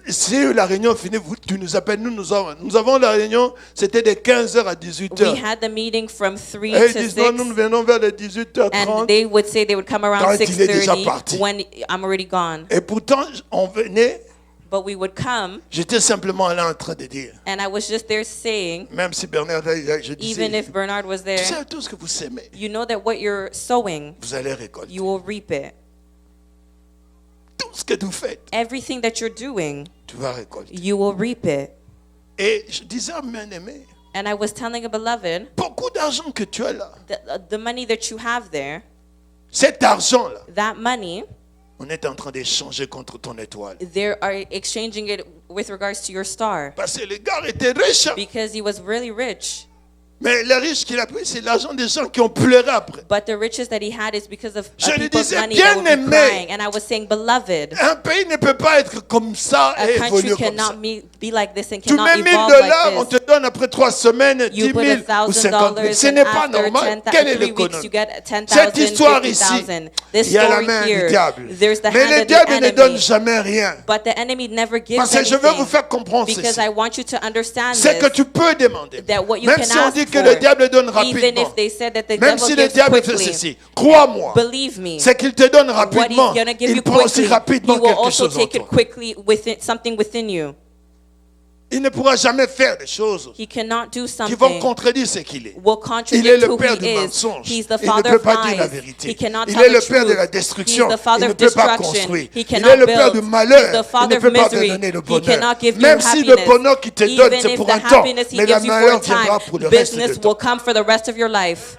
si la réunion finit, tu nous appelles, nous avons la réunion, c'était de 15h à We 18h. had the meeting from 3 Et ils to disent non, nous 6. venons vers les And 18h30. they would say they would come around Quand il est déjà parti. 6:30 when I'm already gone. Et pourtant, on venait, But we would come, j'étais simplement là en train de dire, and I was just there saying, même si Bernard, je even disais, if Bernard was tu there, sais, tout ce que vous semez, you know that what you're sowing, vous allez récolter. you will reap it. Tout ce que vous faites, Everything that you're doing, tu vas récolter. you will reap it. Et je disais à mon aimé, And I was telling a beloved, beaucoup d'argent que tu as là, the money that you have there, cet argent-là, that money, on est en train d'échanger contre ton étoile. they are exchanging it with regards to your star. Parce que le gars était riche, hein. Because he was really rich. Mais le riche qu'il a pris, c'est l'argent des gens qui ont pleuré après. But the riches that he had is because of Je lui people's disais, money that would be bien-aimé. crying. And I was saying, beloved, Un pays ne peut pas être comme ça a et country évoluer comme ça. cannot be like this and Tu cannot mets 1000 evolve $, on like te this. donne après 3 semaines 10 You 000 put ou 50 000. $1,000 Ce and n'est pas after normal. Quelle est 3 weeks l'économie? you get Cette 10,000, histoire ici, 50,000. This il y a la story main du here, diable. there's the Mais hand le of the diable ne donne enemy. jamais rien. But the enemy never gives Parce que je veux vous anything. faire comprendre Because ceci. I want you to understand C'est que this. tu peux demander. That what you Même can si on ask dit que for, le diable donne even rapidement. if they said that the Même devil si le gives diable fait quickly, ceci. Crois-moi. believe me. C'est qu'il te donne What he's rapidement. going to give Il you prend aussi quickly, rapidement he will quelque also chose en take it toi. quickly within something within you. il ne pourra jamais faire des choses He cannot do qui vont something contredire ce qu'il est. will Il est contradict le who père du he is. mensonge. He's the Il ne father peut of pas dire la lies. vérité. He cannot Il tell est the le père de truth. la He's destruction. the father Il ne of peut pas destruction. construire. He Il est cannot le père du build. malheur. He's the Il ne father of peut pas te misery. donner le He bonheur. cannot give you Même si le happiness. bonheur qu'il te donne, Even c'est if pour the un temps, happiness he mais la gives you for malheur a time, viendra pour le reste de business ton will come for the rest of your life.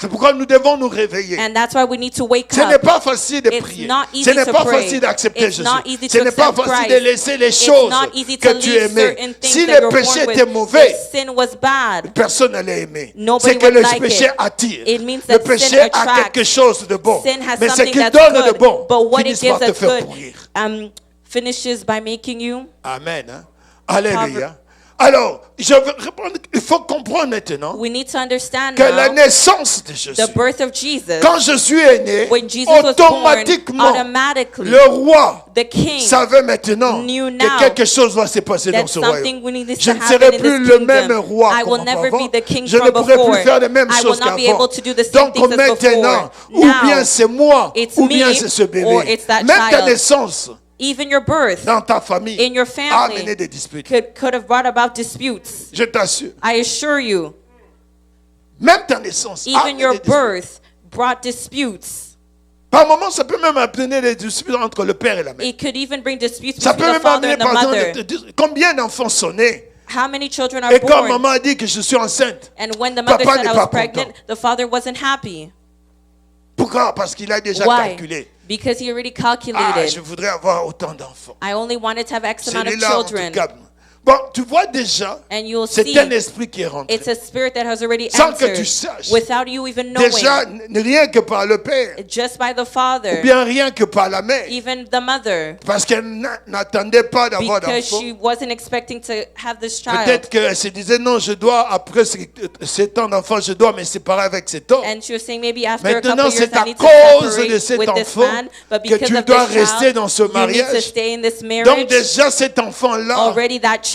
C'est pourquoi nous devons nous réveiller. And that's why we need to wake Ce n'est up. pas facile de It's prier. not easy Ce n'est to pas pray. facile d'accepter It's Jésus. not easy Ce to n'est pas accept facile Christ. de laisser les It's choses not easy que to tu leave aimais. certain Si things that le you're péché born était with. mauvais, If sin was bad, personne n'allait aimer. Nobody C'est que would le like péché it. attire. It means Le that péché sin a attracts. quelque chose de bon. Sin has Mais ce something qu'il that's donne de good, bon but what it finit par gives te us faire good pourrir. finishes by making you. Amen. Hein? Alléluia. Alors, je veux répondre, il faut comprendre maintenant We need to understand que la now naissance de Jésus, the birth of Jesus. quand Jésus est né, When Jesus was born, automatiquement, automatically, le roi the king savait maintenant knew now que quelque chose va se passer dans that ce something royaume. will need Je to ne happen serai in plus this le kingdom. même roi I will comme never avant. be the king Je ne from pourrai before. plus faire les mêmes I will choses not be qu'avant. able to do the same Donc things as maintenant, before. ou Now, bien c'est moi, it's ou bien me, c'est ce or bébé. it's that Même ta child. naissance Even your birth dans ta famille in your a family amené des disputes. could have brought about disputes. Je t'assure. I assure you, Même ta naissance a even amené your des disputes. birth brought disputes. Par moments, ça peut même amener des disputes entre le père et la mère. It could even bring disputes Ça peut between the même father amener, and the par mother. exemple, combien d'enfants sont nés? How many children are Et quand born? maman a dit que je suis enceinte, And when the mother Papa said n'est I pas was pregnant, content. the father wasn't happy. pourquoi? Parce qu'il a déjà Why? calculé. Because he already Ah, calculated. je voudrais avoir autant d'enfants. I only wanted to have X amount of Celui-là, en tout children. cas. Bon, tu vois déjà, And you'll c'est see un esprit qui est rentré. it's a spirit that has already Sans que tu entered saches. without you even knowing. Déjà, rien que par le père, Just by the ou father, bien rien que par la mère. even the mother, Parce qu'elle n'attendait pas d'avoir because d'enfants. she wasn't expecting to have this child. Peut-être qu'elle se disait, non, je dois, après cet temps d'enfant, je dois me séparer avec cet homme. And she was saying maybe after a couple Maintenant, of years c'est I à need to cause de separate cet with this enfant man, but que because tu of dois this rester child, dans ce you need to mariage. stay in this Donc marriage. déjà, cet enfant-là, Already that child,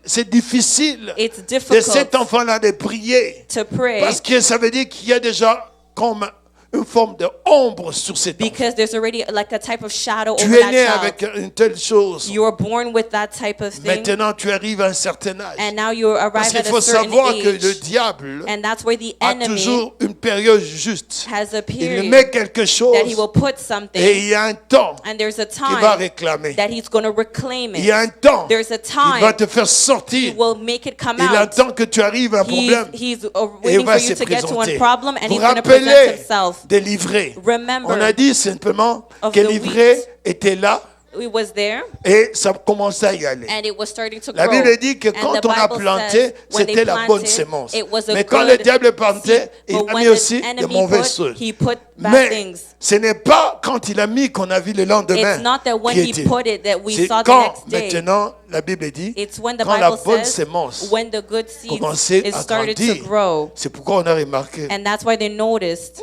c'est difficile it's de difficult cet enfant-là de prier. to pray Parce que ça veut dire qu'il y a déjà comme une forme de ombre sur cet enfant. because there's already like a type of shadow Tu over es that né child. avec une telle chose. You were born with that type of thing, Maintenant, tu arrives à un certain âge. and now you arrive Parce qu'il at faut a certain savoir que le age, diable and that's where the a enemy toujours une période juste. has a Il period met quelque chose that he will put et something, il y a un temps and there's a qu'il va time réclamer. that he's going to reclaim Il y a un it. temps There's a qu'il va time te faire he sortir. will make it come Il out. attend que tu arrives à un problème He's et il waiting va for se you to get to présenter. a problem, and Vous he's going to present rappelez himself. des livrets. Remember, On a dit simplement of que the livret wheat. était là it was there, et ça commençait à y aller. and it was starting to La grow. Bible dit que And quand the on a Bible planté, says when they c'était la bonne planted, sémence. it was a Mais quand le good diable plantait, seed. il But a when mis the aussi de enemy mauvaises put, choses. he put bad Mais things. ce n'est pas quand il a mis qu'on a vu le lendemain It's not that when qui he était. put it that we C'est saw the quand next day. maintenant la Bible dit It's when the quand la Bible bonne says sémence when the good seed commençait is à started to grandir. grow. C'est pourquoi on a remarqué And that's why they noticed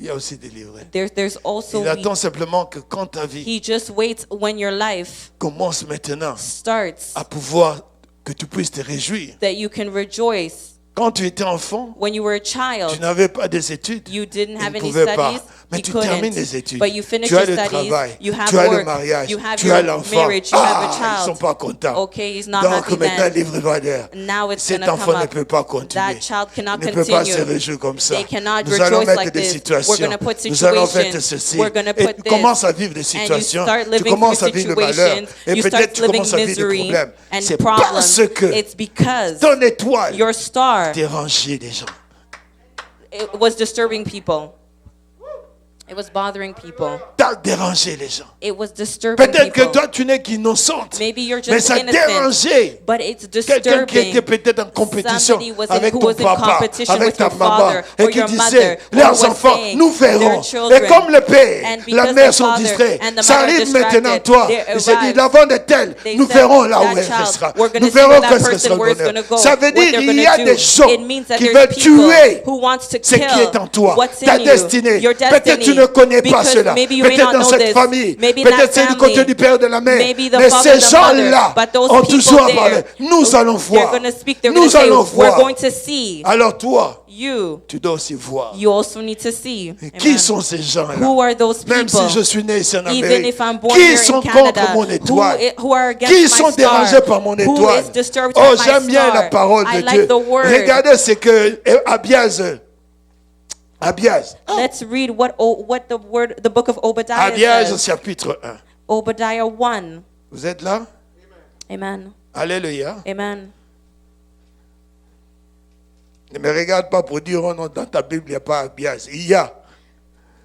il y a aussi des livrets. there's also Il attend simplement que quand ta vie he just waits when your life commence maintenant starts à pouvoir que tu puisses te réjouir. that you can rejoice. Quand tu étais enfant, When you were a tu child, n'avais pas des études. you didn't Tu have ne any pouvais studies. pas. Mais You tu termines couldn't. les études. But you finish Tu as your le studies. travail. You have Tu as le work. mariage. You have Tu as your l'enfant. marriage. You have a Ah, ils ne sont child. pas contents. Okay, he's not Donc happy maintenant, then. le livre va dire, Now it's cet gonna enfant come ne up. peut pas continuer. That child cannot Il ne peut pas continue. se réjouir comme ça. They cannot Nous allons rejoice mettre like des this. situations. We're gonna put Nous allons faire situations. ceci. We're gonna Et put tu this. commences à vivre des And you situations. start Tu living commences through à vivre le malheur. situations. Et You peut-être start tu living commences à vivre des misery problèmes. and C'est problems. parce que It's because ton étoile your star, dérangeait des gens. it was disturbing people. It was bothering people. T'as dérangé les gens. It was disturbing Peut-être que people. toi, tu n'es qu'innocente. Maybe you're Mais just ça innocent. dérangeait But it's quelqu'un qui disturbing. était peut-être en compétition Somebody avec who ton was in papa, competition avec with ta your maman, father et or qui your disait, mother, who leurs was enfants, saying, nous verrons. their children. Et comme le père, And la because mère the sont father distraits, and the ça mother arrive distracted, maintenant toi. they Il s'est dit, arrived. l'avant de tel, They nous said, verrons là où that elle child, restera. we're gonna Nous see where verrons that que ce person, sera le where it's bonheur. gonna go, Ça veut what dire they're qu'il y gonna a do. des gens It means that qui there's veulent people tuer who wants to ce qui est en kill toi, what's ta in you, destinée. your Peut-être tu destiny. ne connais pas Because cela. maybe you may Peut-être not dans know cette this. famille. Maybe in Peut-être that c'est du côté family. du père et de la mère. Maybe the Mais father ces and the gens-là mother. But those ont people toujours parlé. there, Nous allons they're voir. going to speak. They're going Nous to say, allons we're voir. going to see. Alors toi, You, tu dois aussi voir. you also need to see. Qui Amen. sont ces gens-là? Who are those Même people? si je suis né ici en Even Amérique, if I'm born qui here sont in Canada, contre mon étoile? who are against Qui my sont star? dérangés par mon Who étoile? is disturbed Oh, with my j'aime bien star? la parole de I Dieu. like the word. Regardez ce que Abias. Let's read what the book of Obadiah Abias says. chapitre 1. Obadiah 1. Vous êtes là? Amen. Alléluia. Amen. Ne me regarde pas pour dire, oh non, dans ta Bible, il n'y a pas Abias. Il y a.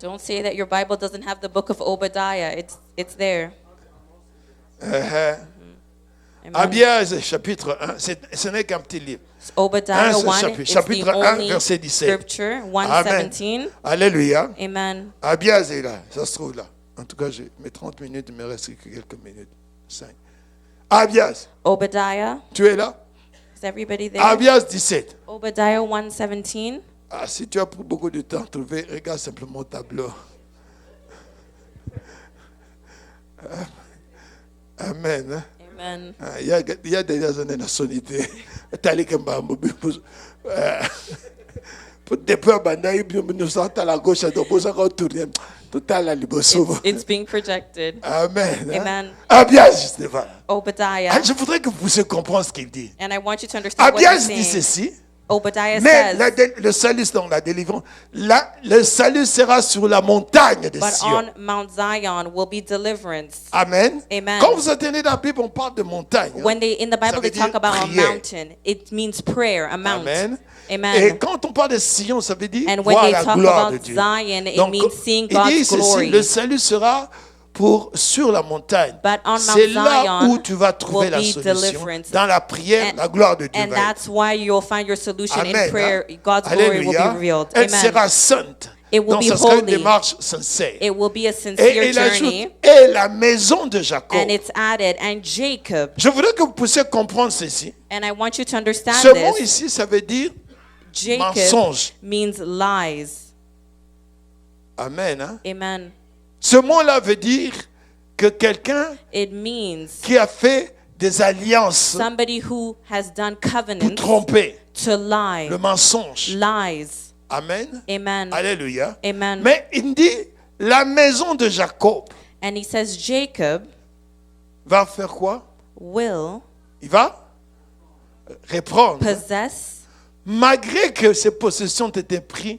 Don't say that your Bible doesn't have the book of Obadiah. It's there. Amen. Abias chapitre 1, ce n'est qu'un petit livre. Obadiah 1 is chapitre the 1, only verset 17. scripture, Amen. 1:17. Alléluia. Amen. Abias est là, ça se trouve là. En tout cas, mes 30 minutes, il me reste que quelques minutes. 5. Abias, Obadiah, tu es là? is everybody there? Abias 17. Obadiah 1:17. Ah, si tu as pris beaucoup de temps à trouver, regarde simplement au tableau. Amen. Hein? Amen. Ah, il y a des années de sonité. Depuis nous à la gauche, It's being projected. Amen. Amen. Abias, Obadiah. je voudrais que vous puissiez comprendre ce qu'il dit. And I want you to understand what he's Abias dit saying. ceci. Obadiah Mais says, le salut, donc la délivrance, le salut sera sur la montagne de but Sion. on Mount Zion will be deliverance. Amen. Amen. Quand vous entendez dans la Bible, on parle de montagne. When in the Bible Ça veut they talk dire about a prière. mountain, it means prayer, a mount. Amen. Amen. Et quand on parle de Sion, ça veut dire And when voir they la talk gloire about de Dieu. Zion, it Donc, means seeing il dit God's ceci, glory. le salut sera sur la montagne. But on Mount C'est là Zion où tu vas trouver will la be solution. deliverance. Dans la prière, And- la gloire de Dieu And va être. that's why you'll find your solution Amen. in prayer. Hein? God's glory will Alléluia. be revealed. Elle Amen. sera sainte. It will Donc, be ce sera une holy. démarche sincère. It will be a Et sincere il ajoute, journey. et la maison de Jacob. And it's added, and Jacob. Je voudrais que vous puissiez comprendre ceci. And I want you to understand Ce mot this. ici, ça veut dire Jacob mensonge. means lies. Amen. Hein? Amen. Ce mot-là veut dire que quelqu'un It means qui a fait des alliances somebody who has done pour covenants tromper, to lie. le mensonge. Lies. Amen. Amen. Alléluia. Amen. Mais il dit, la maison de Jacob And he says Jacob va faire quoi? will Il va reprendre. possess, Malgré que ses possessions étaient prises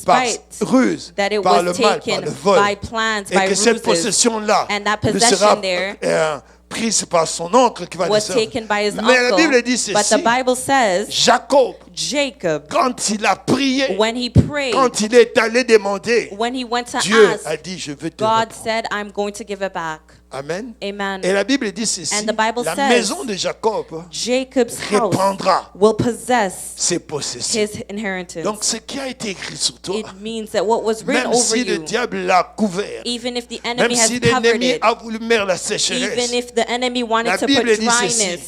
par despite ruse, that it par was le mal, par taken le vol, by plans, et by que cette ruses, possession-là and that lui sera possession there prise par son oncle qui va was naître. taken by his Mais la Bible uncle. dit But ceci, the Bible says Jacob, Jacob, quand il a prié, when he prayed, quand il est allé demander, when he went to Dieu ask, a dit, je veux te God répondre. said, I'm going to give it back. Amen. Amen. Et la Bible dit ceci, And the Bible la says, maison de Jacob Jacob's house reprendra will possess ses possessions. his inheritance. Donc ce qui a été écrit sur toi, It means that what was written même over si le you, diable l'a couvert, even if the même enemy has si covered l'ennemi it, a voulu mettre la sécheresse, even if the enemy wanted La to Bible put dit ceci, dryness,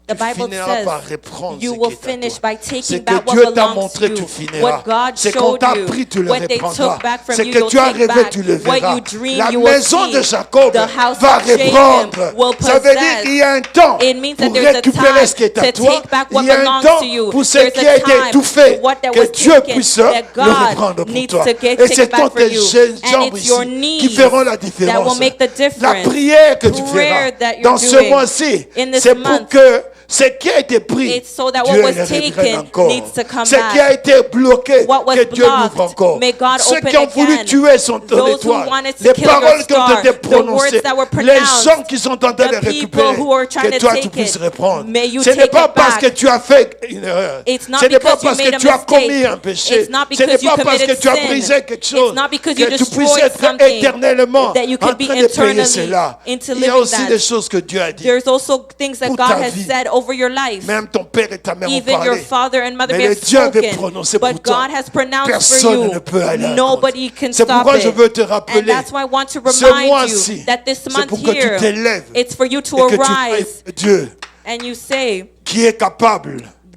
the tu Bible finiras par says reprendre you ce will qui est à finish toi. by Ce taking que back what Dieu t'a belongs montré, to tu you. finiras. What God C'est qu'on showed t'a you, pris, tu le what they reprendras. took back from C'est you, que you'll tu as take rêvé, back. tu le What verras. you dream, La you will maison see. de Jacob The house va of Jacob reprendre. will Ça veut dire possess. qu'il y a un temps It means that pour there's a récupérer time ce qui est à to toi. take back what Il y a un belongs temps to you. pour ce There's qui a a été time étouffé. what that Que was Dieu taken, puisse that le God reprendre pour needs toi. to get Et take c'est back ton for you. jeunes And gens it's your ici qui knees feront la that différence. will make the La difference. prière que tu Prayer feras that you're dans ce doing mois-ci, in this c'est pour month. que ce qui a été pris, It's so that Dieu what le was reprenne taken encore. needs to come Ce qui a back. été bloqué, What was que Dieu l'ouvre blocked, encore. may God Ceux open qui ont voulu again. tuer ton Those who étoile, wanted to les kill your paroles qui ont star, été the prononcées, words that were les pronounced, gens qui sont en train de the people récupérer, who are trying que to toi tu take puisses it, reprendre. may you Ce n'est take pas it parce back. que tu as fait une erreur. It's not Ce n'est pas because you parce made que a tu as commis mistake. un péché. It's not Ce because n'est you pas parce que committed tu as sin. brisé quelque chose It's not because you que tu puisses destroyed être something éternellement that you en could be train de payer eternally cela. into Il y a living aussi that. des choses que Dieu a dit. There's also things that Pour God ta has vie. said over your life. Même ton père et ta mère ont Even your parlé. father and mother Mais may le have Dieu avait spoken, prononcé pour but toi. God has pronounced Personne for ne peut aller you. à Nobody can C'est stop pourquoi it. je veux te rappeler, And that's why I want to ce remind mois-ci, you that this c'est month pour que tu here, t'élèves it's for you to et que tu arise pries Dieu and you say, qui est capable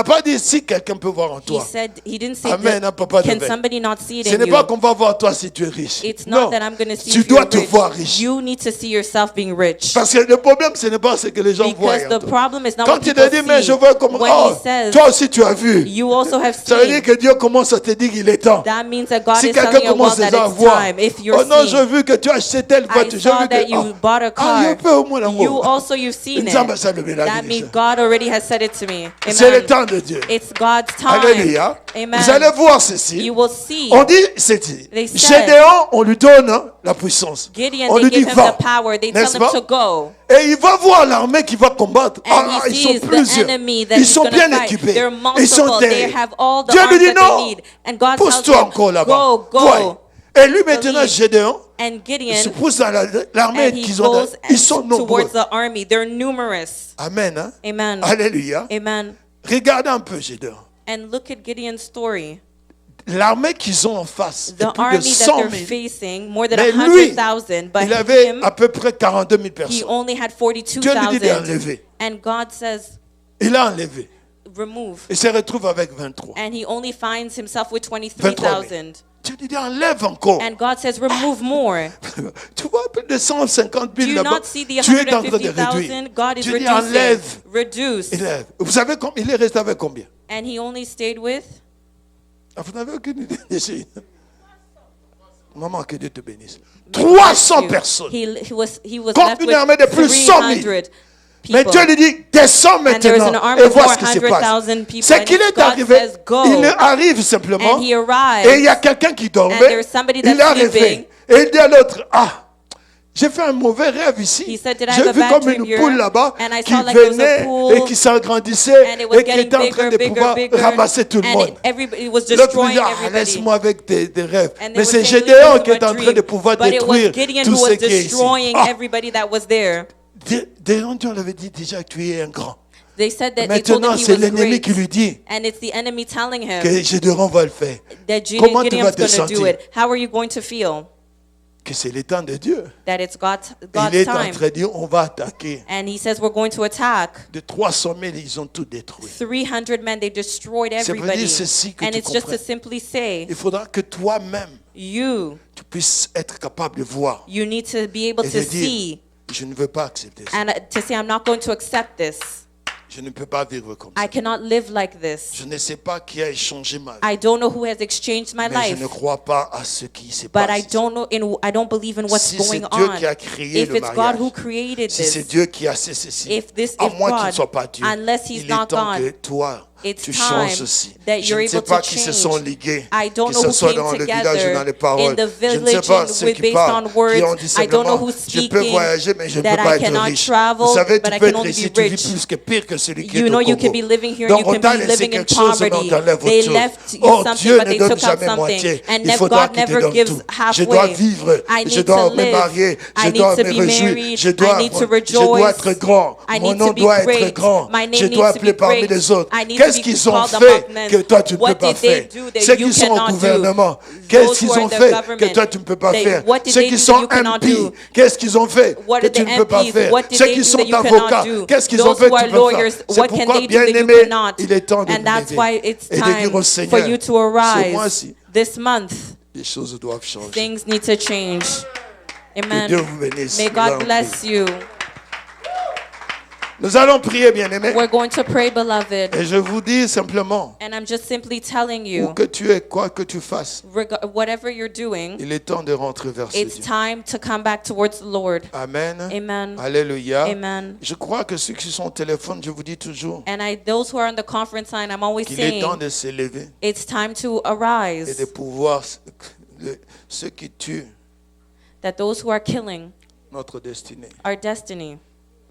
n'a pas dit si quelqu'un peut voir en He toi. said, he didn't say, Amen, hein, papa de can Beth. somebody not see it Ce in n'est pas you? qu'on va voir toi si tu es riche. It's Non, not that I'm going to see tu if dois you're te rich. voir riche. You need to see yourself being rich. Parce que le problème, ce n'est pas ce que les gens voient. Because the problem is not Quand what il people te dit, mais see. je veux comme... When Oh, he says, toi aussi tu as vu. you also have Ça veut dire seen. que Dieu commence à te dire qu'il est temps. That means that God Si is quelqu'un telling you, well, commence that déjà à it's voir, time. If you're oh non, j'ai seeing, vu que tu as acheté telle I voiture. J'ai saw vu that que... you bought a Ah, il y a car. un peu au moins You l'amour. also, you've seen Nzambe it. ça le mélange. That means God already has said it to me. C'est le Amen. temps de Dieu. It's God's time. Alléluia. Amen. Vous allez voir ceci. You will see. On dit, c'est dit. They said- Gédéon, on lui donne la puissance. Gideon, On they lui dit, give him va. the power. They tell N'est-ce him pas? to go. Et il va voir l'armée qui va combattre. And he Ils sont sees the plusieurs. enemy that Ils he's sont going bien to fight. équipés. They're Ils sont multiple. They derrière. have all the Dieu arms lui dit that non. they need. And God tells Pousse-toi him, encore là-bas. go, Ouais. go. Et lui maintenant, Believe. Gédéon, And se Gideon, pousse dans l'armée and he qu'ils ont. goes Ils sont nombreux. towards the army. They're numerous. Amen. Hein? Amen. Alléluia. Amen. Regardez un peu Gédéon. And look at Gideon's story. L'armée qu'ils ont en face, The est plus de army that 100 they're 000. facing, more than Mais lui, 100,000. But il avait him, à peu près 42 000 he personnes. only had Dieu lui dit 42,000. d'enlever. And God says, Il a enlevé. remove. Il se retrouve avec 23. And he only finds himself with 23 000. 23,000. Dieu lui dit enlève encore. And God says, remove more. Tu vois, plus de 150 Do 000 you là-bas. not see the Tu es en train de réduire. 150,000? God is Dieu dit enlève. reducing. Reduce. Enlève. Vous savez, il est resté avec combien? And he only stayed with Ah, vous n'avez aucune idée dessus. Maman, que Dieu te bénisse. 300 personnes. He was Contre left une armée de with plus de 100 000. 300 Mais people. Dieu lui dit, descends And there is an maintenant army et of vois ce qui se 400,000 passe. people. C'est qu'il est God arrivé, says, go. il arrive simplement, And he arrives. et il y a quelqu'un qui And dormait, there's somebody il est that's arrivé, sleeping. et il dit à l'autre, ah, j'ai fait un mauvais rêve ici. He said, "Did I J'ai have a vu bad comme dream une here?" poule là-bas And I qui saw like there was a venait pool, et qui s'agrandissait and it was et qui était en train de pouvoir ramasser tout le and monde. everybody was L'autre me destroying dit, ah, everybody. laisse-moi avec tes rêves. And they Mais were c'est saying, Gédéon "Leave qui me est en a train de dream." pouvoir But it was détruire Gideon tout who ce was qui est ici. destroying Ah, everybody that was there. Dieu l'avait dit déjà que tu es un grand. They said that they told him Maintenant, he c'est was l'ennemi great. qui lui dit And it's the enemy telling him que Gédéon va le faire. that Comment tu vas Gideon's te going to do sentir? it. How are you going to feel? Que c'est le temps de Dieu. That it's God's Il est en time. train de dire, on va attaquer. And he says we're going to attack. De 300 000, ils ont tout détruit. 300 men, they destroyed Ça veut everybody. dire ceci que And tu it's just to comprennes. simply say, Il faudra que toi-même, you puisses être capable de voir need to be able et to de dire, see je ne veux pas accepter ça. and to say, I'm not going to accept this. Je ne peux pas vivre comme ça. I cannot live like this. Je ne sais pas qui a échangé ma vie. I don't know who has exchanged my Mais je life. ne crois pas à ce qui s'est But passé. I don't believe in what's Si c'est going Dieu on. qui a créé If le it's God mariage, who created si c'est this, Dieu qui a fait ceci, if à moins qu'il ne God, soit pas Dieu, unless he's il not est temps God, que toi, it's tu time changes ceci. that Je you're ne sais able pas to qui se change. sont ligués, I don't que know ce who soit came dans le village ou together dans les paroles. in the Je ne sais village pas and ceux with qui based parlent, on words. qui ont dit I don't know simplement, who's je peux speaking voyager, mais je ne peux that pas I être cannot riche. travel, Vous savez, but tu I peux can être only riche, be tu vis rich. plus que pire que celui qui est You au know you Congo. can be living here and Donc you on can t'a be laissé living in quelque chose, mais on poverty. t'enlève autre They chose. left you Oh, something, Dieu but ne they donne took out jamais something. moitié. And Il faudra God qu'il te never donne gives tout. Je halfway. dois vivre, I je need dois to me live. marier, je I dois need to me be réjouir, married. je dois I need to être grand. I Mon need nom to be doit être great. grand. My name Je needs dois to be appeler parmi great. les autres. I need to Qu'est-ce be qu'ils ont called fait among men. que toi tu ne What peux pas did they faire? do that Ceux you qui sont au cannot do? gouvernement, Those qu'est-ce who qu'ils are in ont the fait que government, toi tu ne peux pas faire? what did Ceux they qui do sont that you cannot MP, do? qu'est-ce qu'ils ont fait What que did tu the ne peux pas MPs, faire? what did Ceux they qui do sont that you avocats, cannot do? qu'est-ce qu'ils ont Those fait who que are tu peux pas lawyers, faire? C'est what can pourquoi, they do that you bien-aimé, cannot? il est temps de And nous that's lever why it's et de dire au time Seigneur, for you to ce mois-ci, arise. This month, les choses doivent changer. things need to change. Que Amen. Dieu vous bénisse. May Nous allons God bless you. Nous allons prier, bien-aimés. We're going to pray, beloved. Et je vous dis simplement, And I'm just simply telling où you, que tu es, quoi que tu fasses, whatever you're doing, il est temps de rentrer vers ce it's Dieu. time to come back towards the Lord. Amen. Amen. Alléluia. Amen. Je crois que ceux qui sont au téléphone, je vous dis toujours And those who are on the conference line, I'm always qu'il est temps saying, de s'élever it's time to et de arise. pouvoir ceux qui tuent That those who are killing notre destinée, our destiny,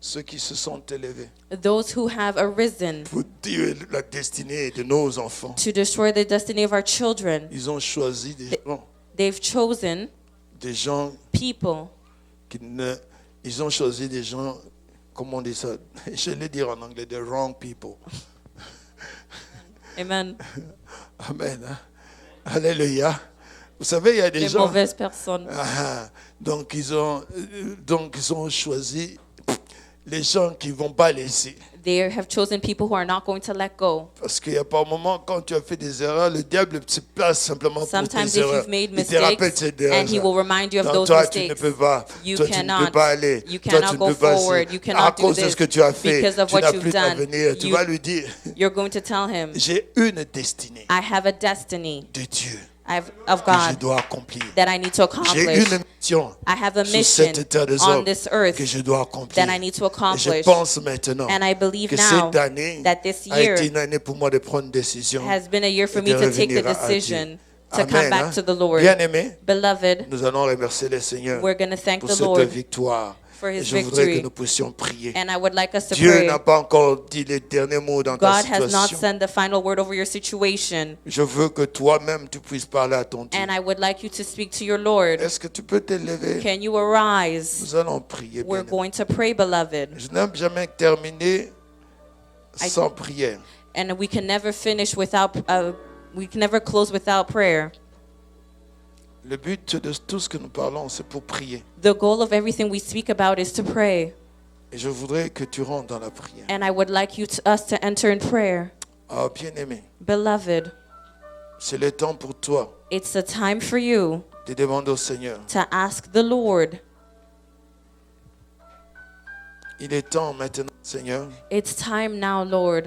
ceux qui se sont élevés those who have arisen pour tuer la destinée de nos enfants, to destroy the destiny of our children, ils ont choisi they've chosen des gens people. qui ne, ils ont choisi des gens, comment on dit ça, je vais le dire en anglais, the wrong people. Amen. Amen. Hein? Alléluia. Vous savez, il y a des Les gens. mauvaises personnes. Donc ils ont choisi les gens qui vont pas laisser. They have chosen people who are not going to let go. Parce qu'il y a pas un moment quand tu as fait des erreurs, le diable se place simplement pour Sometimes tes if erreurs. you've made Il te rappelle mistakes, tes erreurs. and he will remind you of Donc, those toi, tu ne mistakes. peux pas. You Toi, tu ne cannot. peux pas aller. You Toi, cannot tu ne go peux pas. forward. You cannot À do cause de this ce que tu as fait, because of tu what n'as you've plus done. d'avenir. Tu You- vas lui dire, You're going to tell him, j'ai une destinée I have a destiny. de Dieu. of que je God dois accomplir. that I need to J'ai accomplish. une mission I have a sur mission cette terre des on hommes this earth que je dois accomplir. that I need to Et je accomplish. pense maintenant And I believe que now cette année that this a été year une année pour moi de prendre une décision. has been a year for et me de to take the revenir à Dieu. decision to come Amen, back hein. to the Lord. Bien-aimés, Beloved, nous allons remercier le Seigneur we're going to thank pour the cette Lord victoire. for Et his je voudrais victory. que nous puissions prier. And I would like us to Dieu pray. n'a pas encore dit les derniers mots dans ta God has not situation. sent the final word over your situation. Je veux que toi-même tu puisses parler à ton Dieu. And I would like you to speak to your Lord. Est-ce que tu peux te lever? Can you arise? Nous allons prier. We're bien-aimés. going to pray, beloved. Je n'aime jamais terminer sans prière. And we can never finish without, we can never close without prayer. Le but de tout ce que nous parlons, c'est pour prier. The goal of everything we speak about is to pray. Et je voudrais que tu rentres dans la prière. And I would like us to enter in prayer. Ah, bien-aimé, Beloved, c'est le temps pour toi it's a time for you de demander au Seigneur. to ask the Lord. Il est temps maintenant, Seigneur, It's time now, Lord,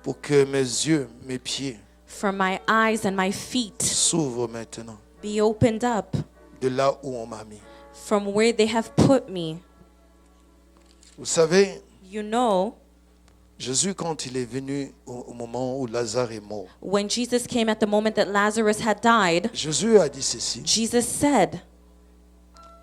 pour que mes yeux, mes pieds for my eyes and my feet s'ouvrent maintenant be opened up de là où on m'a mis. from where they have put me. Vous savez, You know, Jésus, quand il est venu au moment où Lazare est mort, when Jesus came at the moment that Lazarus had died, Jésus a dit ceci: Jesus said,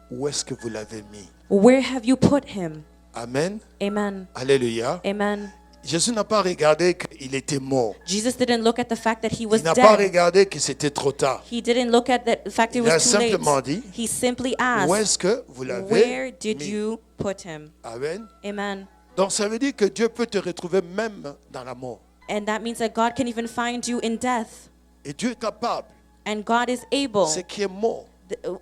où est-ce que vous l'avez mis? "Where have you put him?" Amen. Amen. Alléluia. Amen. Jésus n'a pas regardé qu'il était mort. Jesus didn't look at the fact that he was Il n'a pas dead. regardé que c'était trop tard. He didn't look at the fact it Il a was too simplement late. dit, He simply où asked, est-ce que vous l'avez "Where did mis? you put him?" Amen. Amen. Donc ça veut dire que Dieu peut te retrouver même dans la mort. And that means that God can even find you in death. Et Dieu est capable, And God is able ce qui est mort,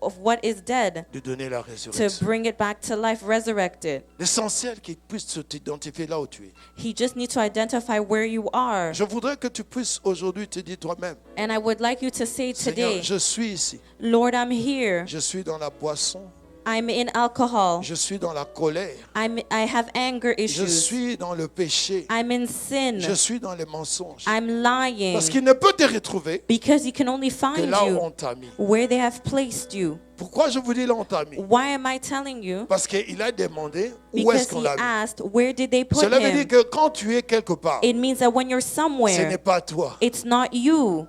of what is dead de donner la to résurrection. bring it back to life, resurrected. L'essentiel qu'il puisse t'identifier là où tu es. He just needs to identify where you are. Je voudrais que tu puisses aujourd'hui te dire toi-même, And I would like you to say Seigneur, today, je suis ici. Lord, I'm here. Je suis dans la boisson. I'm in alcohol. Je suis dans la colère. I have anger Je issues. suis dans le péché. I'm in sin. Je suis dans les mensonges. I'm lying. Parce qu'il ne peut te retrouver Because he can only que find là où you on t'a mis. where they have placed you. Pourquoi je vous dis là où on t'a mis? Why am I telling you? Parce qu'il a demandé où est-ce Because qu'on he l'a mis. asked, where did they put Cela veut dire him? que quand tu es quelque part, It means that when you're ce n'est somewhere, pas toi. it's not you.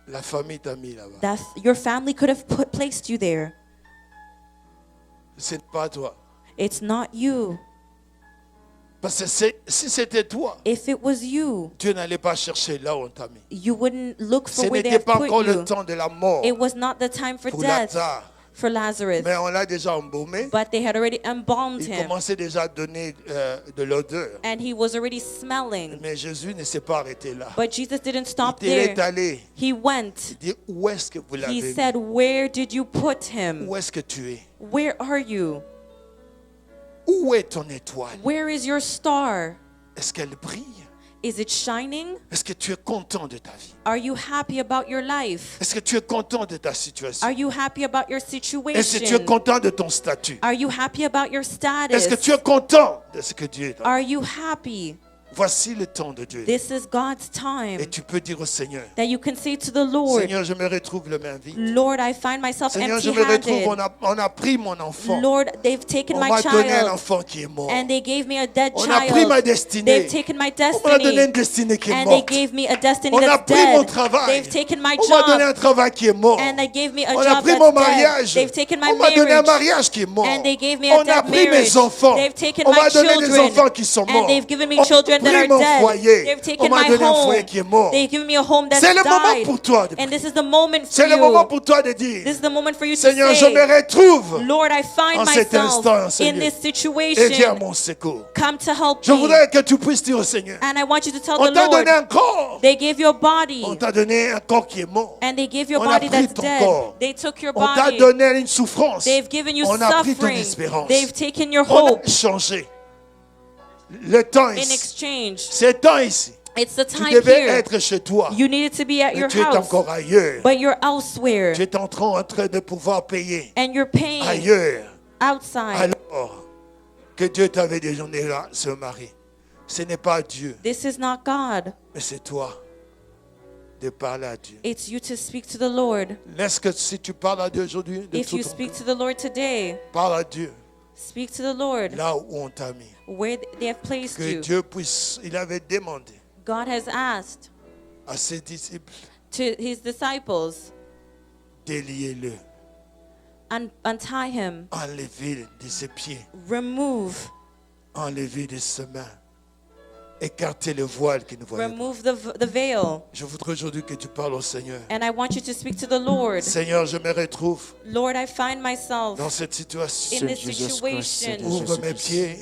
La famille t'a mis là-bas. That your family could have placed you there. Ce n'est pas toi. It's not you. Parce que si c'était toi, If it was you, Dieu n'allait pas chercher là où on t'a mis. you wouldn't look Ce for where they n'était have pas encore put le you. temps de la mort It was not the time for pour death Lazare. for Lazarus. Mais on l'a déjà embaumé. But they had already embalmed Il him. commençait déjà à donner de l'odeur. And he was already smelling. Mais Jésus ne s'est pas arrêté là. But Jesus didn't stop Il est there. allé. He went. Il dit, où est-ce que vous l'avez He mis? said, where did you put him? Où est-ce que tu es? Where are you? Où est ton étoile? Where is your star? Est-ce qu'elle brille? Is it shining? Est-ce que tu es content de ta vie? Are you happy about your life? Est-ce que tu es content de ta situation? Are you happy about your Est-ce que tu es situation? content de ton statut? Are you happy about your Est-ce que status? tu es content de ce que Dieu est? Are you happy? Voici le temps de Dieu. This is God's time. Et tu peux dire au Seigneur, That you can say to the Lord, Seigneur, je me retrouve le main vide. Lord, I find myself Seigneur, je me retrouve, empty-handed. on a pris mon enfant. Lord, they've taken On my m'a donné un child enfant qui est mort. and they gave me a dead On a pris ma child. destinée. They've taken my On m'a donné une destiny destinée qui est and they morte. gave me a destiny On a that's pris mon dead. travail. They've taken my On m'a donné un job travail qui est mort. and they gave me a On a job pris mon that's dead. mariage. They've taken my On m'a donné un marriage mariage qui est mort. and they gave me a On a dead pris marriage. mes enfants. They've taken On my m'a donné des children enfants qui sont morts. and they've given me On a children that pris are mon dead. foyer. They've On taken m'a my donné un home. foyer qui est mort. They've given me a home that's C'est le moment died. pour toi de And prier. this is the moment for C'est le moment you. pour toi de dire, This is the moment for you to Seigneur, je say, me retrouve Lord, I find en cet myself instant, Seigneur, in this et viens à situation. mon secours. Come to help Je me. voudrais que tu puisses dire au Seigneur, And I want you to tell on the t'a Lord, donné un corps. they gave you a body. On t'a donné un corps qui est mort. And they gave you a On a body pris that's ton dead. corps. They took your On t'a body. donné une souffrance. They've given you On a pris ton suffering. espérance. They've taken your On hope a changé. Le temps in ici. exchange. C'est temps ici. It's the Tu time devais here. être chez toi. You needed to be at Mais your tu es house, encore ailleurs. but you're elsewhere. Tu es en train de pouvoir payer And you're paying ailleurs. outside. Alors que Dieu t'avait déjà donné là, ce mari. Ce n'est pas Dieu, This is not God. mais c'est toi. de parler à Dieu. It's you to speak to the Lord. Est-ce que si tu parles à Dieu aujourd'hui, de If tout you ton speak cœur, to the Lord today, parle à Dieu speak to the Lord là où on t'a mis. where they have placed Que you. Dieu puisse, il avait demandé God has asked à ses disciples, to his disciples, déliez-le, untie him, enlevez de ses pieds, remove enlevez de ses mains, écartez le voile qui nous voyait. remove the veil. Je voudrais aujourd'hui que tu parles au Seigneur. And I want you to speak to the Lord. Seigneur, je me retrouve Lord, I find myself dans cette situation. in this Jesus Christ, situation. Seigneur. Ouvre mes pieds.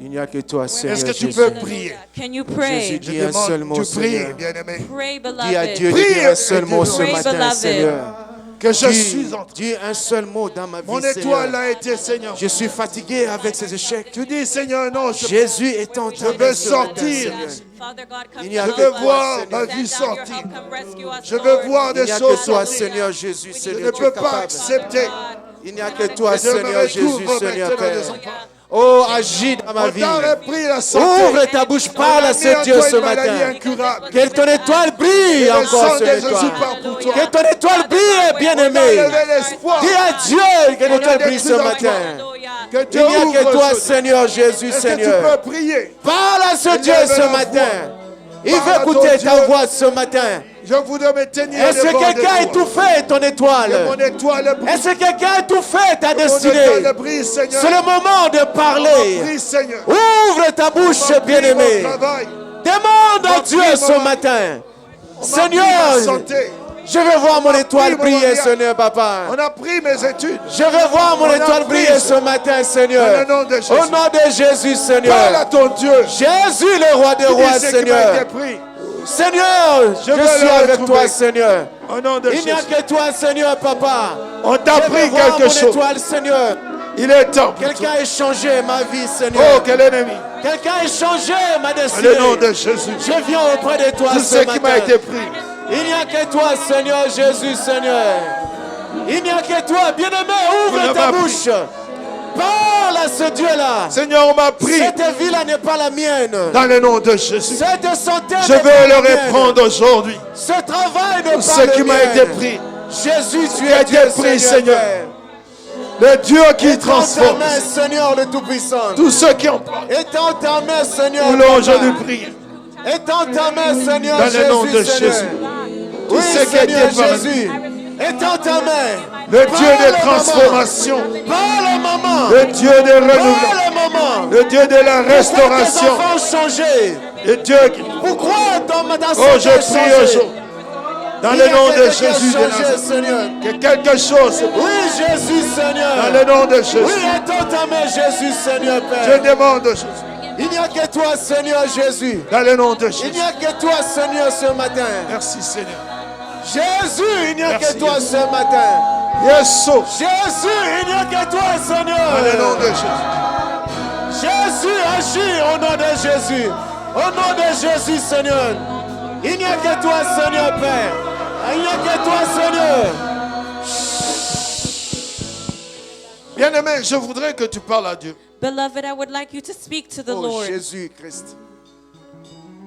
Il n'y a que toi, Seigneur Est-ce que tu Jésus. peux prier? Can you Jésus pray? dit Je un seul demande, mot, tu pries, Seigneur. bien-aimé. Pray, Dis à Dieu beloved. de dire un seul Prie, mot ce pray, matin, beloved. Seigneur. Que je Dis, suis en toi. dis un seul mot dans ma vie, Mon étoile Seigneur. a été, Seigneur. Je suis fatigué avec ces échecs. Tu dis, Seigneur, non, Jésus est en train Je veux de sortir. Father God, come Il n'y a to que help toi, us. voir Seigneur. ma Send vie down your sortir. help, come rescue us, Je veux Lord. voir Il des n'y a choses que toi, sortir. Seigneur Jésus, Je Seigneur, ne tu peux es pas capable. accepter. Il n'y a que toi, Je me Seigneur Jésus, recouvre Seigneur maintenant Père. de son pain. Oh, agis dans ma On vie. t'a repris la santé. Ouvre ta bouche, parle à ce Dieu ce matin. Incurable. Que ton étoile brille Le encore sang sur de Jésus l'étoile. part pour toi. Que ton étoile brille, bien-aimé. Enlevez l'espoir. Dis à Dieu que l'étoile brille ce matin. Que Il Dieu n'y a ouvre que toi, aujourd'hui. Seigneur Jésus, Est-ce que tu Seigneur. peux prier? Parle à ce Dieu Lève ce la matin. voix. Il Parle veut à ton écouter ta Dieu. voix ce matin. Je voudrais me tenir Est-ce que devant quelqu'un a de toi. étouffé ton Que mon étoile? étoile brille. Est-ce que quelqu'un a étouffé ta Mon destinée? étoile brille, Seigneur. C'est le moment de parler. Prie, Seigneur. Ouvre ta bouche, On m'a pris bien-aimé. mon travail. Demande à m'a Dieu pris ce mon- matin. On m'a pris ma Seigneur, santé. je veux voir mon étoile pris mon briller, mariage. Seigneur, papa. On a pris mes études. Je veux voir mon On a étoile pris briller ce matin, Seigneur. Dans le nom de Jésus. Au nom de Jésus, Parle à Seigneur. ton Dieu. Jésus, le roi des Dis rois, ce qui m'a Seigneur. été pris. Seigneur, je veux suis le avec retrouver. toi, Seigneur. Au nom de Il n'y a Jésus. que toi, Seigneur, papa. On t'a Je veux pris voir quelque mon chose. étoile, Seigneur. Il est temps. pour toi. Quelqu'un a changé ma vie, Oh, Seigneur. quel ennemi. Quelqu'un a changé ma Dans destinée. le nom de Jésus. Je viens auprès de toi Tout ce ce qui m'a matin. été pris. Il n'y a que toi, Seigneur Jésus, Seigneur. Il n'y a que toi, bien-aimé, On ouvre m'a ta pris. bouche. Parle à ce Dieu-là. Seigneur, on m'a pris. Cette vie-là n'est pas la mienne. Dans le nom de Jésus. Cette santé Je n'est veux pas le la mienne. reprendre aujourd'hui. Ce travail n'est Tout pas ce le qui m'a mien. été pris. Jésus, tu qui a es été Dieu, pris, Seigneur. Seigneur. Le Dieu qui Étends ta transforme. main, Seigneur le Tout-Puissant. Tous ceux qui ont parlé. Étends ta main, Seigneur. Nous l'avons Papa. aujourd'hui prié. Étends ta main, Seigneur Dans le Jésus, nom de Seigneur. Jésus. Oui, Tout ce qui a été Seigneur parlé. Jésus. Étends ta main. Le Dieu Parle, de transformation. Parle, maman. Le Dieu de renouvellement. Parle, maman. Le Dieu de la Pourquoi tes restauration. enfants ont changé? Le Dieu qui... Pourquoi ton ta Oh, santé je a prie changé? aujourd'hui. Dans Il le y a nom de quelqu'un qui a Jésus de changé, Nazareth. Seigneur. Que quelque chose. Oui, Jésus, Seigneur. Dans le nom de Jésus. Oui, étends ta main, Jésus, Seigneur, Je Père. demande Jésus. Il n'y a que toi, Seigneur Jésus. Dans le nom de Il Jésus. n'y a que toi, Seigneur, ce matin. Merci Seigneur. Jésus, il n'y a Merci, que toi Jésus. ce matin. Yes, so. Jésus, il n'y a que toi, Seigneur. Dans le nom de Jésus. Jésus, agis au nom de Jésus. Au nom de Jésus, Seigneur. Il n'y a que toi, Seigneur, Père. Il n'y a que toi, Seigneur. Bien-aimé, je voudrais que tu parles à Dieu. Beloved, I would like you to speak to the Oh, Lord. Jésus Christ.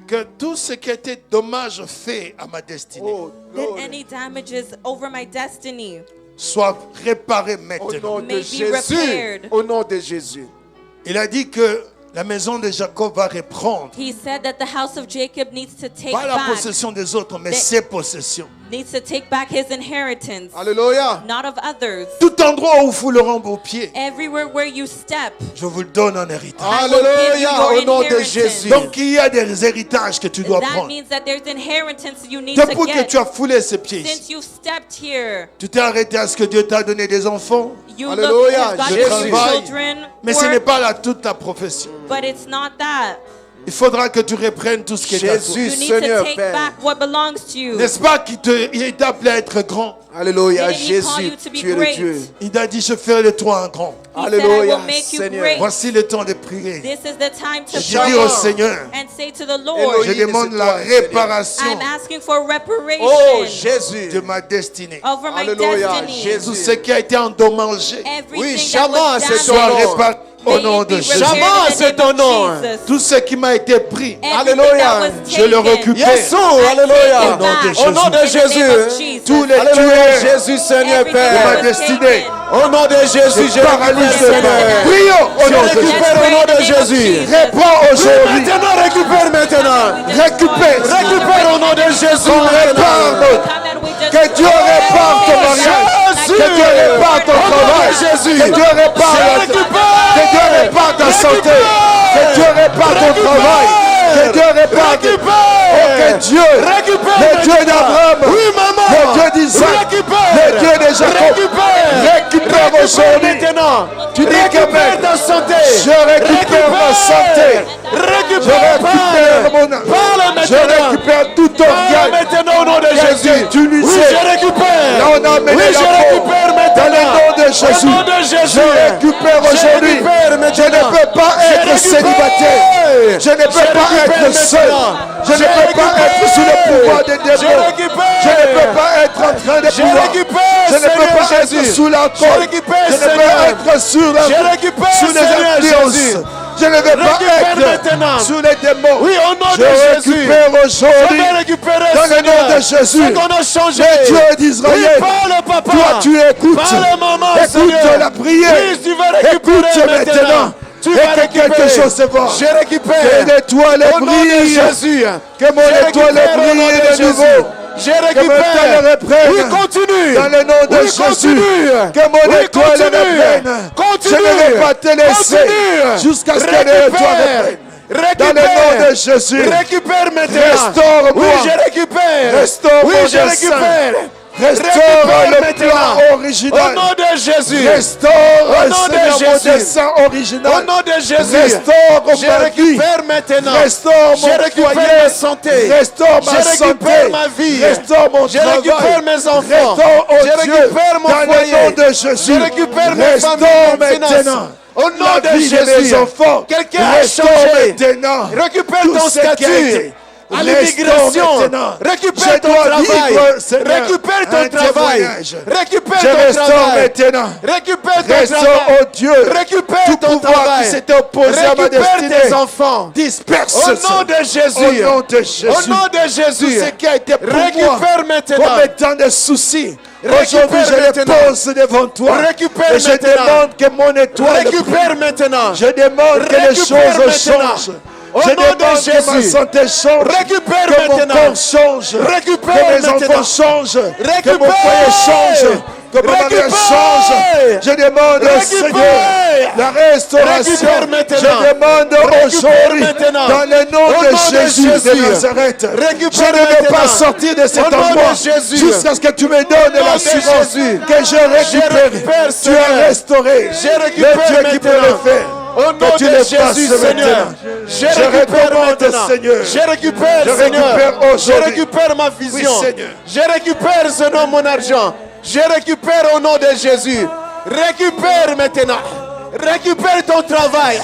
Que tout ce qui était dommage fait à ma destinée Oh, That Lord. any damages over my destiny soit réparé Au maintenant. nom de may be Jésus. repaired. Au nom de Jésus. Il a dit que la maison de Jacob va reprendre. He said that the house of Jacob needs to take Pas la back, possession des autres, mais They- ses possessions. needs to take back his inheritance, Alléluia. not of others. Tout endroit où vous le rend vos pieds, Everywhere where you step, je vous le donne en héritage. I will give you Alléluia. your Au nom de inheritance. Jésus. Donc il y a des héritages que tu dois that prendre. means that there's inheritance you need to Depuis que get. tu as foulé ses pieds ici, Since you've stepped here, tu t'es arrêté à ce que Dieu t'a donné des enfants, you Alléluia. look at God Je for your travaille, children, mais ce n'est work, pas là toute ta profession. but it's not that. Il faudra que tu reprennes tout ce qui est à toi. Jésus, You need Seigneur, to take Père. back what belongs to you. N'est-ce pas qu'il t'a appelé à être grand? Alléluia. Didn't he call Jésus, you to be tu es le great? Dieu. Il t'a dit, je ferai de toi un grand. He said, I Alléluia, will make you Seigneur. great. Voici le temps de prier. This is the time to Je dis au pray Seigneur, and say to the Lord, je Elohim, demande c'est la toi, Seigneur. réparation I'm asking for reparation Oh, Jésus. de ma destinée. over my Alléluia, destiny. Jésus. Tout ce qui a été endommagé Everything Oui, that Shama, was c'est damaged soit ton nom. réparé. au nom de Jésus. Jamais c'est ton nom. Tout ce qui m'a été pris, Alléluia. je le récupère. Yesu, alléluia. Au nom de Jésus. Au nom de Jésus. Tous les Alléluia, tueurs Jésus, Seigneur de ma Père. destinée, Au nom de Jésus, je paralyse récupère, le Père. Père. Prions au Je nom de Jésus. récupère au nom de Jésus. Réponds aujourd'hui. Maintenant, récupère maintenant. Récupère. Récupère au nom de Jésus. Qu'on répare maintenant. que Dieu répare ton mariage. Jésus. Que Dieu répare ton Au nom de travail. Jésus. Que Dieu répare Je la récupère. Que Dieu répare ta santé. Que Dieu répare ton travail. Que Dieu répare. Oh, que Dieu, le Dieu d'Abraham, Oui, maman. le Dieu d'Isaac, Récupère. le Dieu de Jacob, récupère aujourd'hui. Maintenant. Tu dis que Récupère ta santé. je récupère ma santé. Je Récupère. récupère mon âme. Parle Je maintenant. récupère tout Parle organe maintenant au nom de qui a Jésus. été utilisé. Oui, je récupère. Là, on a amené Oui, la je peau. récupère maintenant. Dans le nom de Jésus. Au nom de Jésus. Je récupère aujourd'hui. Je ne peux pas être célibataire. Je ne peux pas être seul. Je ne peux pas être sous le pouvoir des démons. Je ne peux pas être en train de pouvoir. Je ne peux pas être sous l'alcool. Je ne peux pas être sous les influences. Je ne veux pas être sous les démons. Oui, au nom Je de Jésus. récupère aujourd'hui Je vais récupérer, dans le Seigneur, nom de Jésus. ce qu'on a changé. Le Dieu d'Israël. Oui, parle, papa. Toi, tu écoutes. Parle, maman, Écoute Seigneur. la prière. Oui, tu vas récupérer Écoute maintenant. Tu Et vas que récupérer. quelque chose se voit. Je récupère. Que l'étoile Au nom de brille. Jésus. Que mon Je étoile récupère au nom brille de de Jésus. nouveau. Je Que mon récupère. étoile reprenne. Oui, continue. Dans le nom de Oui, Jésus. continue. Que mon Oui, étoile continue. reprenne. Continue. Je ne vais pas te laisser Continue. jusqu'à ce que Récupère. l'étoile reprenne. Récupère. Dans le nom de Jésus. Récupère maintenant. Restaure-moi. Oui, je récupère. Restaure oui, mon je dessein. récupère. Restaure Récupère le maintenant. plan Au original. nom de Jésus. Restaure, Au nom de Seigneur, mon Jésus. dessein original. Au nom de Jésus. Restaure Je ma vie. récupère maintenant. Restaure Je mon récupère foyer. ma santé. Restaure ma Je santé. récupère ma vie. Restaure mon Je travail. récupère mes enfants. Restaure, oh Je Dieu, récupère mon dans foyer. le nom de Jésus. Je récupère mes Restaure familles, mes maintenant. finances. Au nom la de vie Jésus. mes enfants. Quelqu'un a Restaure changé. maintenant. Récupère tout ton ce qui a statut. été. À Restaure l'immigration, maintenant. récupère Je ton dois travail, vivre, Seigneur, récupère un ton travail, témoignage. récupère Je ton restaure travail, maintenant. récupère ton Restaure, travail, oh Dieu, récupère tout ton pouvoir travail, qui s'était opposé à ma récupère destinée. tes enfants. Disperse Au nom de Jésus, au nom de Jésus. au nom de Jésus, Tout ce qui a été pour récupère moi maintenant. comme étant des soucis. Récupère Aujourd'hui, je les maintenant. pose devant toi. Récupère Et je maintenant. demande que mon étoile Récupère maintenant. Je demande que les Récupère choses maintenant. changent. Au Je nom de demande que ma Jésus. santé change. Récupère que mon maintenant. corps change. Récupère que mes maintenant. enfants changent. Que mon Récupère. foyer change. Que mon mariage Récupère. change. Je demande au Récupère. Seigneur la restauration. Récupère maintenant. Je demande Récupère aujourd'hui maintenant. dans le nom Au de nom de Jésus de Jésus. Nazareth. Récupère Je ne veux pas maintenant. sortir de cet Au nom de endroit Jésus. jusqu'à ce que tu me donnes Au nom de l'assurance Jésus. que je récupère. récupère, Tu as Seigneur. restauré. Je récupère Le Dieu qui peut maintenant. le faire. Au nom Que tu de le Jésus, fasses Seigneur, maintenant. je récupère recommande, maintenant. Seigneur. Je récupère, Je Seigneur. récupère Je aujourd'hui. récupère ma vision. Oui, Seigneur. Je récupère, Seigneur, mon argent. Je récupère au nom de Jésus. Récupère maintenant. Récupère ton travail.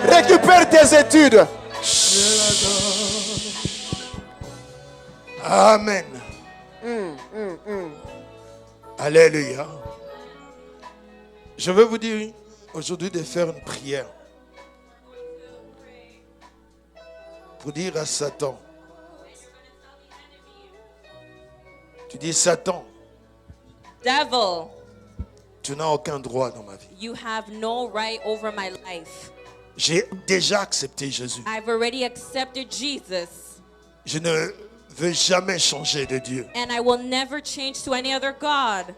Récupère tes études. Amen. Alléluia. Je veux vous dire aujourd'hui de faire une prière pour dire à Satan, tu dis Satan, Devil, tu n'as aucun droit dans ma vie. you have no right over my life. J'ai déjà accepté Jésus. I've already accepted Jesus, Je ne veux jamais changer de Dieu. and I will never change to any other God.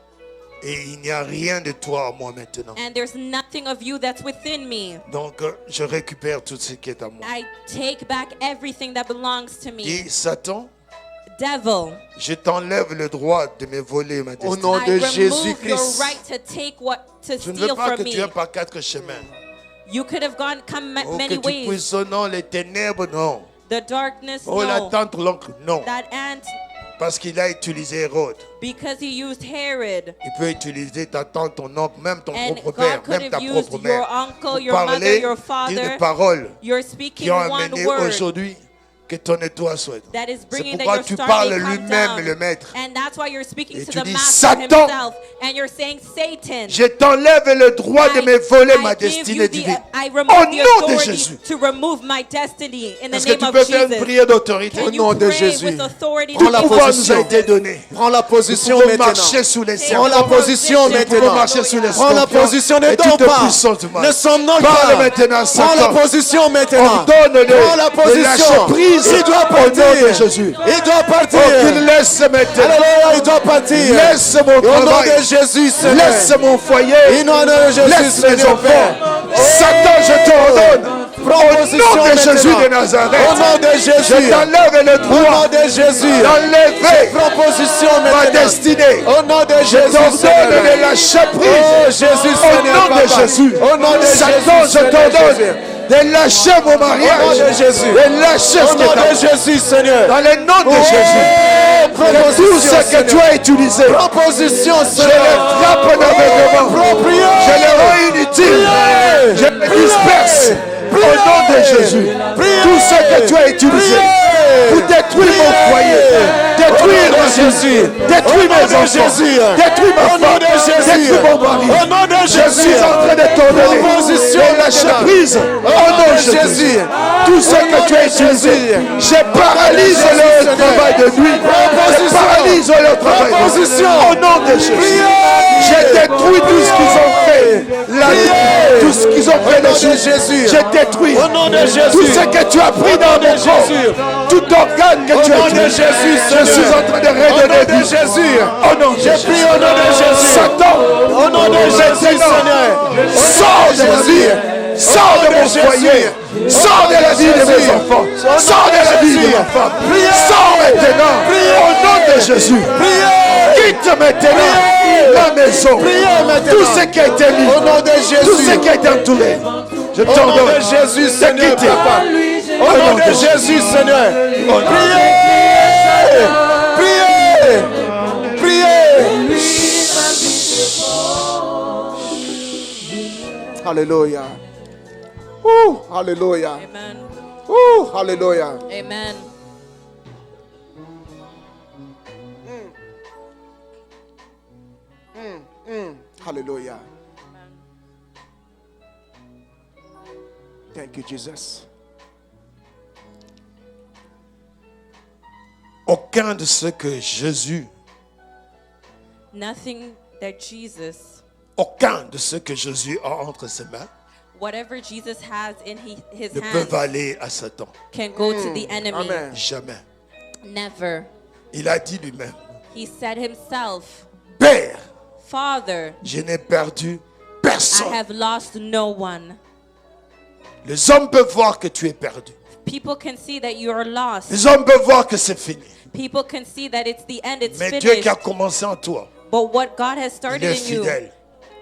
Et il n'y a rien de toi en moi maintenant. And there's nothing of you that's within me. Donc je récupère tout ce qui est à moi. I take back everything that belongs to me. Dis Satan, Devil, je t'enlève le droit de me voler ma Au destinée. nom I de remove your Jésus-Christ. right to take what to Je ne veux steal pas que from tu me. aies par quatre chemins. You could have come Oh, que many tu ways. puisses, oh non, les ténèbres, non. The darkness, Oh, la no. tante, l'oncle, non. That ant, Parce qu'il a utilisé Hérode. because he used Herod. Il peut utiliser ta tante, ton oncle, même ton And propre God père, could même ta have used propre your mère. uncle, Pour your mother, parler your d'une father. parole You're qui speaking ont one amené word aujourd'hui que ton étoile soit. that is C'est bringing that pourquoi your tu star parles may come lui-même, down. le maître. And that's why you're speaking Et to tu the dis, master Satan, himself. And you're saying, Satan, Je t'enlève le droit de me voler ma I give destinée you the, divine. I Au remove the nom de authority Jésus. to remove my destiny in the Est-ce que name tu of peux faire une Jesus. prière d'autorité? Can Au you nom de pray Jésus. with authority Prends in the la Le name pouvoir of nous a position. été donné. Prends la Nous position pouvons maintenant. marcher sous les Prends serpents. la position Nous pouvons maintenant. marcher sous les Prends la scorpions position, ne et dors toute pas. puissance du mal. Ne somnole Parle pas. maintenant, Prends la Satan. position maintenant. Ordonne-le Prends la de lâcher position. prise Il doit au partir. nom de Jésus. Il doit partir. Oh, qu'il laisse maintenant. Alléluia, il doit partir. Laisse mon Au nom travail. de Jésus, Seigneur. Laisse mon foyer. Au nom de Jésus, Laisse mes Seigneur, enfants. Père. Satan, je t'ordonne. Prends Au position nom de maintenant. Jésus de Nazareth. Au nom de Jésus. Je t'enlève le Au nom droit de Jésus. d'enlever Prends position ma maintenant. destinée. Au nom de Je Jésus, t'ordonne Seigneur. de lâcher Oh prise. Jésus, Au Seigneur, nom de Papa. Jésus. Au nom de Satan, Jésus, je Seigneur t'ordonne Jésus. de lâcher mon Au nom mariage. de Jésus. De lâcher Au ce qui nom est à de Jésus, Seigneur. dans le nom de Jésus. Prends Que tout position, ce que tu Seigneur. as utilisé, Prends position, je les Seigneur. frappe d'aveuglement. Prends prière. Je les rends inutiles. Prière. Je les disperse. Au nom de Jésus. Prière. Tout ce que tu as utilisé Prière. pour détruire mon foyer, détruire Au nom de Jésus, Jésus. détruire Au nom mes de enfants, Jésus. détruire ma Au nom femme, de Jésus. détruire mon mari. Au nom de Je Jésus. suis en train de t'ordonner Proposition de lâcher maintenant. prise. Au nom de Jésus. Tout ce que tu as utilisé, je paralyse leur travail de nuit. Je paralyse leur travail de nuit. Au nom de Jésus. Je détruis tout ce qu'ils ont fait. La nuit, tout ce qu'ils ont fait Au nom de de Jésus. Je détruis Au nom de Jésus. tout ce que tu as pris dans nom de mon corps. Jésus. Tout organe que Au tu as nom de utilisé. Jésus, Je Seigneur. suis en train de Au nom redonner de vie. Jésus. Au nom de Je Jésus. prie au nom de Jésus. Satan, Au nom de Jésus, Seigneur. sors de ma vie. Sors de mon foyer. Sors de la vie de mes enfants. Sors de la vie de ma femme. Sors maintenant. Au nom de Jésus. Quitte maintenant la maison. Tout ce qui a été mis. Au nom de Jésus. Tout ce qui a été entouré. Je Au nom t'ordonne de Jésus, de Seigneur, quitter. Papa. Au nom de Jésus, Seigneur. Priez. Priez. Priez. Alléluia. Alléluia. Amen. Alléluia. Amen. Alléluia. Thank you, Jesus. Aucun de ce que Jésus, Nothing that Jesus, aucun de ce que Jésus a entre ses mains whatever Jesus has in his ne peut hands, valer à Satan. can go to the enemy. Amen. Jamais. Never. Il a dit lui-même, He said himself, Père, Father, je n'ai perdu I personne. have lost no one. Les hommes peuvent voir que tu es perdu. People can see that you are lost. Les hommes peuvent voir que c'est fini. People can see that it's the end, it's Mais Dieu qui a finished. commencé en toi, But what God has il started est in you, fidèle.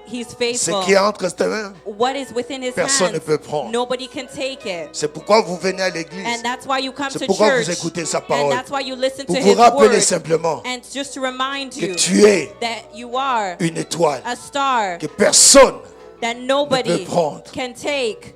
He's Ce faithful. qui est entre tes mains, What is within His Personne ne hands, peut prendre. nobody can take it. c'est pourquoi vous venez à l'église. And that's why you come C'est to pourquoi vous church. écoutez sa And parole. that's why you listen to Pour vous His rappeler word. simplement And just to remind que you tu es that you are une étoile, a star que personne. that nobody peut prendre. can take.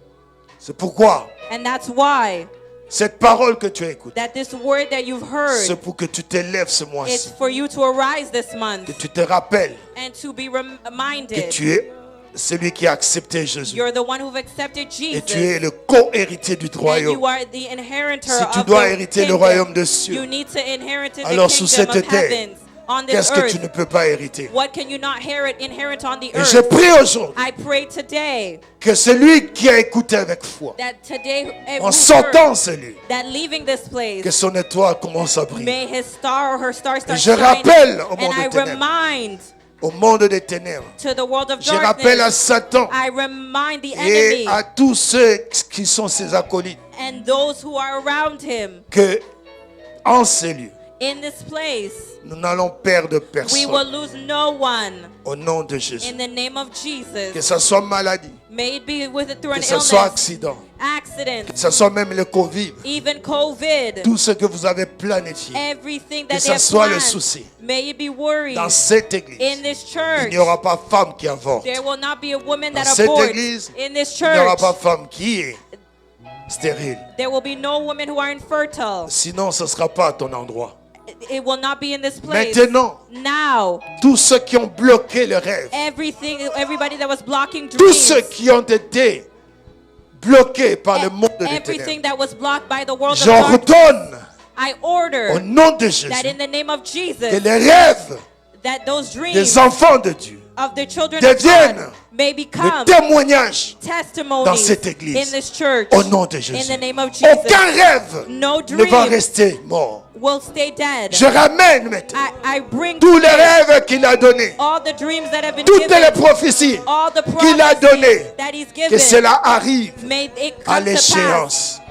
C'est pourquoi And that's why cette parole que tu as écoutée, that this word that you've c'est heard, pour que tu t'élèves ce it's mois-ci, for you to arise this month que tu te rappelles and to be que reminded tu es celui qui a accepté Jésus you're the one who've accepted et tu Jesus. es le co-héritier du And royaume. you are the inheritor Si tu of dois the hériter le kingdom. royaume des cieux, You need to inherit the alors sur kingdom cette of terre, heavens on this qu'est-ce que tu ne earth. peux pas hériter? What can you not inherit on the Et je earth? prie aujourd'hui I pray today que celui qui a écouté avec foi, that today, en sortant celui, that leaving this place, que son étoile commence à briller. may his star or her star start je shining. rappelle au monde And I des ténèbres, remind Au monde des ténèbres, to the world of je rappelle à darkness, Satan I remind the et enemy à tous ceux qui sont ses acolytes and those who are around him que en ces lieux, in this place, nous n'allons perdre we will personne lose no one au nom de Jésus. in the name of Jesus. Que ce soit maladie, May it be through an que ce soit illness, accident, accident, que ce soit même le Covid, even COVID, tout ce que vous avez planifié, everything que that ce they have soit le planned, souci. may it be worried. Dans cette église, In this il church, n'y aura pas femme qui avorte. there will not be a woman Dans that cette aborts. église, In this il n'y aura church, pas femme qui est stériles. There will be no women who are infertile. Sinon, ce ne sera pas à ton endroit. It will not be in this place. Maintenant, Now, tous ceux qui ont bloqué le rêve, everybody that was blocking tous ceux dreams, qui ont été bloqués par le monde de everything ténèbres, that was blocked by the world of j'ordonne darkness, I order au nom de Jésus that in the name of que Jesus, les rêves that those dreams des enfants de Dieu of the children of deviennent God may le become témoignage dans testimonies cette in église. this church. Au nom de In Jésus. the name of Jesus. Aucun rêve No ne va dream rester mort. will stay dead. Je ramène maintenant I bring tous les rêves qu'il a donnés, all the dreams that have been toutes given, les prophéties all the qu'il a données, prophecies that he's que given. cela arrive May it à come to pass l'échéance.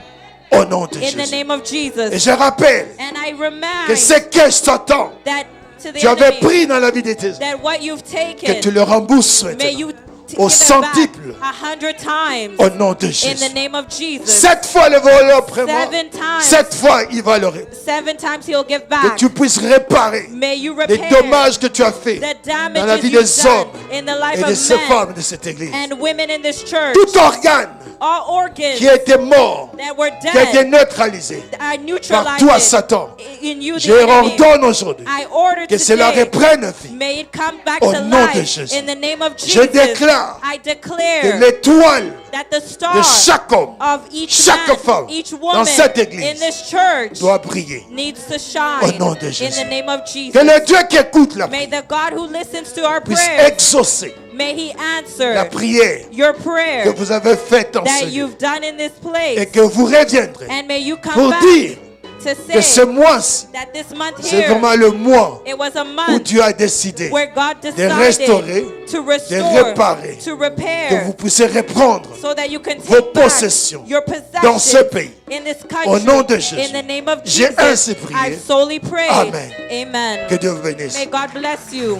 Au nom de in the Jésus. name of Et Jesus. je rappelle And I que remind ce que Satan that to the tu avais enemy, pris dans la vie de tes that what you've que tu taken, le rembourses may maintenant. you Au give it centuple. back 100 times Au nom de in Jésus. the name of Jesus. 7 fois le voleur prend-moi. 7 times. 7 fois il va le 7 times he'll give que back. tu puisses réparer May you les repair dommages que tu as fait the dans la damages vie you've des done hommes in the life et de of ces men femmes de cette église. and women in this church. Tout organe All organs qui était mort, that were qui a été dead neutralisé are par toi, neutralized Satan. in you, the Je enemy. ordonne aujourd'hui I order que cela today, reprenne vie. may it come back Au to nom de life Jésus. in the name of Je Jesus. déclare I que declare l'étoile that the de star chaque homme, of each chaque man, femme each dans woman cette in église this church doit briller. needs to Au shine nom de in Jésus. the name of Que Jesus. le Dieu qui écoute la May prière the God who listens to our puisse prayers, exaucer may He la answer prière your que prayer vous avez faite en ce that lieu you've done in this place, et que vous reviendrez and may you come pour back dire to que ce say mois-ci, that this month c'est here, vraiment le mois it was a où month Dieu a décidé where God de decided restaurer, to de restore, réparer, to que repair, vous puissiez reprendre so that you can vos take back possessions your dans ce possessions pays. in this Au country. nom de Jésus. In the name of J'ai Jesus, ainsi prié. I solely pray. Amen. Amen. Que Dieu vous bénisse. May God bless you.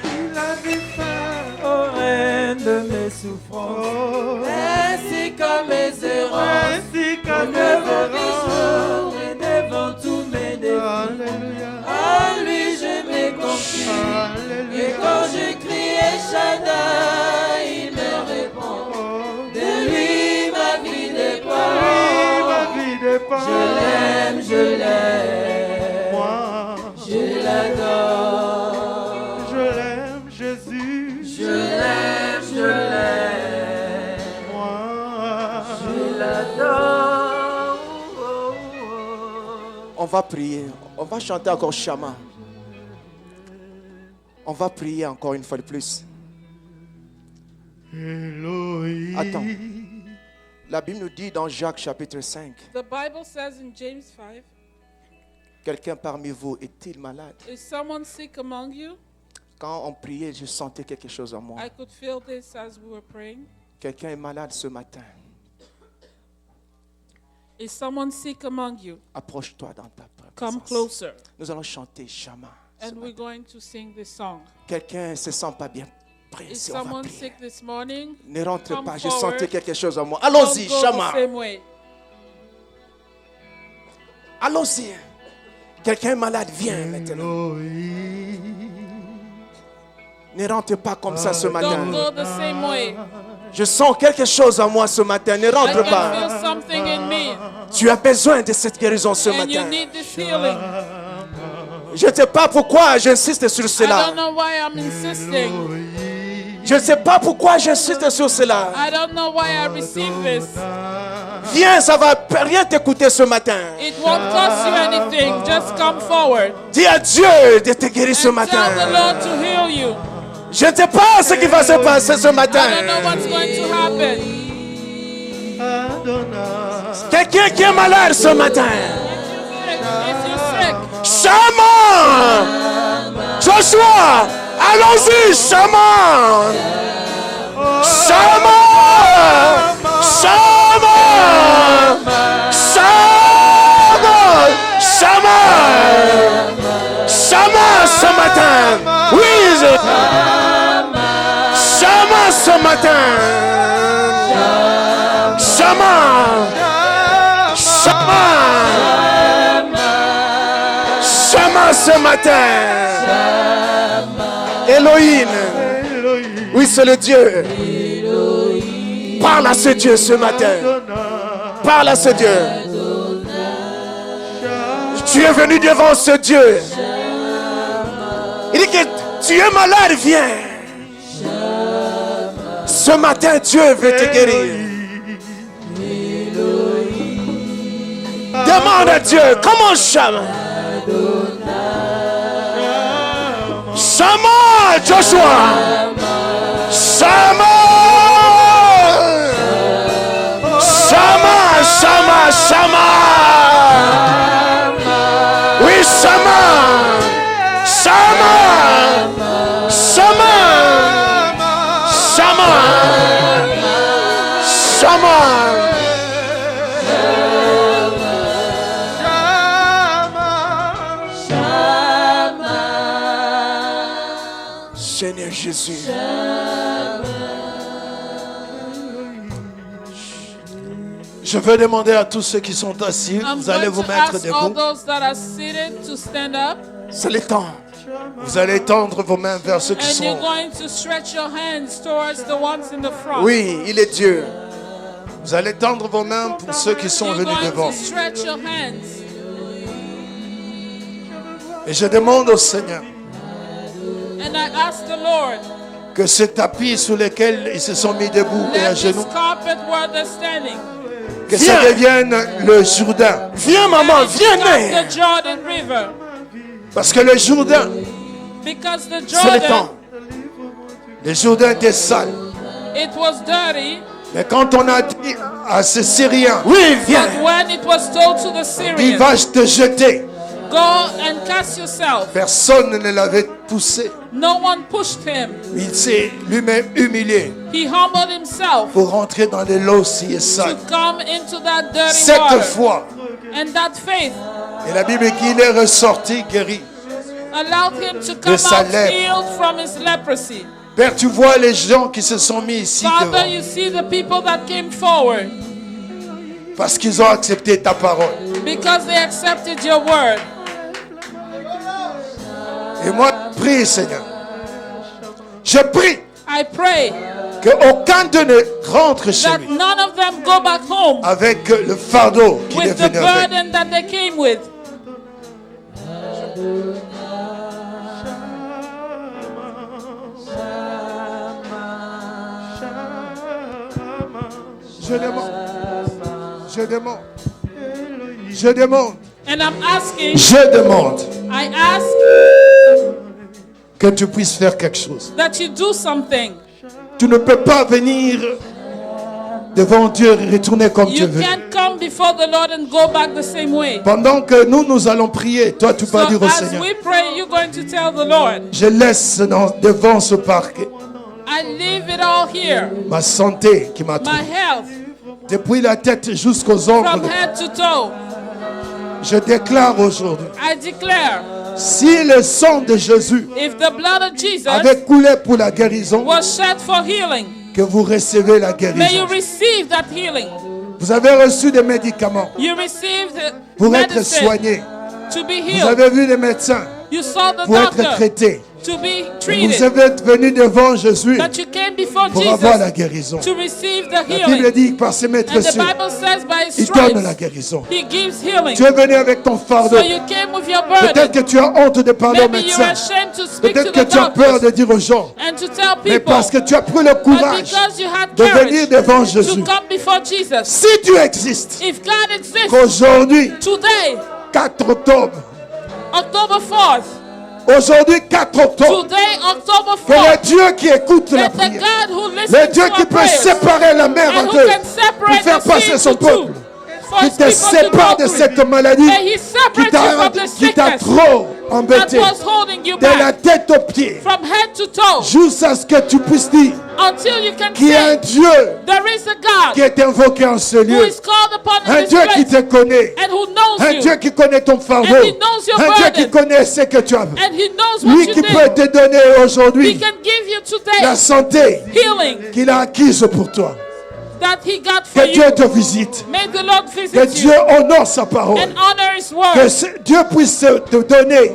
Il a mis fin au règne de mes souffrances, ainsi qu'à mes errances, Ainsi qu'à mes devant mes errances. jours et devant tous mes défis. Alléluia. En lui je me confie, et quand je crie El Shaddai, il me répond. De lui ma vie dépend. Ma vie dépend. Je l'aime, Moi, je l'adore. je l'aime, Jésus. Je l'aime, je l'aime, Moi, je l'adore. on va prier. On va chanter encore Shama. On va prier encore une fois de plus. Elohim. Attends. La Bible nous dit dans Jacques chapitre 5, The Bible says in James 5, quelqu'un parmi vous est-il malade? is someone sick among you? Quand on priait, je sentais quelque chose en moi. I could feel this as we were praying. Quelqu'un est malade ce matin. Is someone sick among you? Approche-toi dans ta Come présence. closer. Nous allons chanter Shama. ce And we're matin. going to sing this song. Quelqu'un ne se sent pas bien Is pressé, on va someone prier. sick this morning? Ne rentre Come pas, je forward. sentais quelque chose en moi. Don't Allons-y, go Shama. the same way. Allons-y. Quelqu'un est malade, viens maintenant. Ne rentre pas comme ça ce Don't matin. go the same way. Je sens quelque chose en moi ce matin. Ne I rentre can pas. feel something in me. Tu as besoin de cette guérison ce And you matin. need this healing. Je ne sais pas pourquoi j'insiste sur I cela. don't know why I'm insisting. Je ne sais pas pourquoi j'insiste sur cela. I don't know why I receive this. Viens, ça va rien t'écouter ce matin. It won't cost you anything. Just come forward Dis à Dieu de te guérir ce and matin. tell the Lord to heal you. Je ne sais pas ce qui va se passer ce I don't matin. know what's going to happen. Quelqu'un qui est malade ce matin. If you're sick, Shama! Joshua! Allons-y, Shama! Shama! Shama! Shama! Shama! Shama ce matin! Oui! Shama ce matin! Shama! Shama! Shama ce matin! Elohim! Oui, c'est le Dieu! Parle à ce Dieu ce matin! Parle à ce Dieu. Tu es venu devant ce Dieu. Il dit que tu es malade, viens. Ce matin, Dieu veut te guérir. Demande à Dieu, comment Shama? Shama, Joshua. Shama. Shama, Shama, Shama. Oui, Shama. Shama. Shama. Shama. Shama. Seigneur Jésus. Je veux demander à tous ceux qui sont assis, vous allez vous mettre debout. C'est le temps. Vous allez tendre vos mains vers ceux qui sont. Oui, il est Dieu. Vous allez tendre vos mains pour ceux qui sont venus devant. Et je demande au Seigneur que ce tapis sur lequel ils se sont mis debout et à genoux, que ça devienne le Jourdain. Viens maman, viens. Parce que le Jourdain, c'est le temps. Le Jourdain était sale. Mais quand on a dit à ces Syriens, oui, viens, il va te jeter. Go and cast yourself. Personne ne l'avait poussé. No one pushed him. Il s'est lui-même humilié. He humbled himself pour rentrer dans les lots si sales. To come into that dirty Cette water. foi. And that faith. Et la Bible dit qu'il est ressorti guéri. Allowed him to come out healed from his leprosy. Père, tu vois les gens qui se sont mis ici Father, devant. you see the people that came forward. Parce qu'ils ont accepté ta parole. Because they accepted your word. Et moi, je prie, Seigneur. Je prie. I pray. Qu'aucun d'eux ne rentre chez lui. None of them go back home. Avec le fardeau qu'il est venu avec. With the burden that they came with. Je demande. And I'm asking. Je demande. I ask. Que tu puisses faire quelque chose. That you do something. Tu ne peux pas venir devant Dieu et retourner comme tu veux. You can't come before the Lord and go back the same way. Pendant que nous allons prier, toi tu vas dire au Seigneur. As we pray, you're going to tell the Lord. Je laisse devant ce parquet. I leave it all here. Ma santé qui m'a trouvé. My health. Depuis la tête jusqu'aux ongles. From head to toe. Je déclare aujourd'hui. I declare. Si le sang de Jésus if the blood of Jesus avait coulé pour la guérison, was shed for healing, que vous recevez la guérison. May you receive that healing. Vous avez reçu des médicaments you received pour être soigné. To be healed. Vous avez vu des médecins you saw the pour être traités. To be treated. Vous êtes venu devant Jésus That you came before pour Jesus avoir la guérison. To receive the healing. La Bible dit que par ses maîtresses, il donne la guérison. He gives healing. Tu es venu avec ton fardeau. So you came with your burden. Peut-être que tu as honte de parler aux Maybe médecins. Peut-être que tu as peur de dire aux gens. And to tell people. Mais parce que tu as pris le courage de venir devant Jésus. To come before Jesus. Si Dieu existe, if God exists, qu'aujourd'hui, today, 4 octobre, October 4th, aujourd'hui 4 octobre, today, October 4th, que le Dieu qui écoute la prière, le Dieu qui peut séparer la mer en deux pour faire passer son peuple, qui te sépare de cette maladie qui t'a trop embêté, de la tête aux pieds, jusqu'à ce que tu puisses dire qu'il y a un Dieu qui est invoqué en ce lieu, un Dieu qui te connaît, un Dieu qui connaît ton fardeau, un Dieu qui connaît ce que tu as, lui qui peut te donner aujourd'hui la santé qu'il a acquise pour toi. Que Dieu te visite. Que Dieu honore sa parole. Que Dieu puisse te donner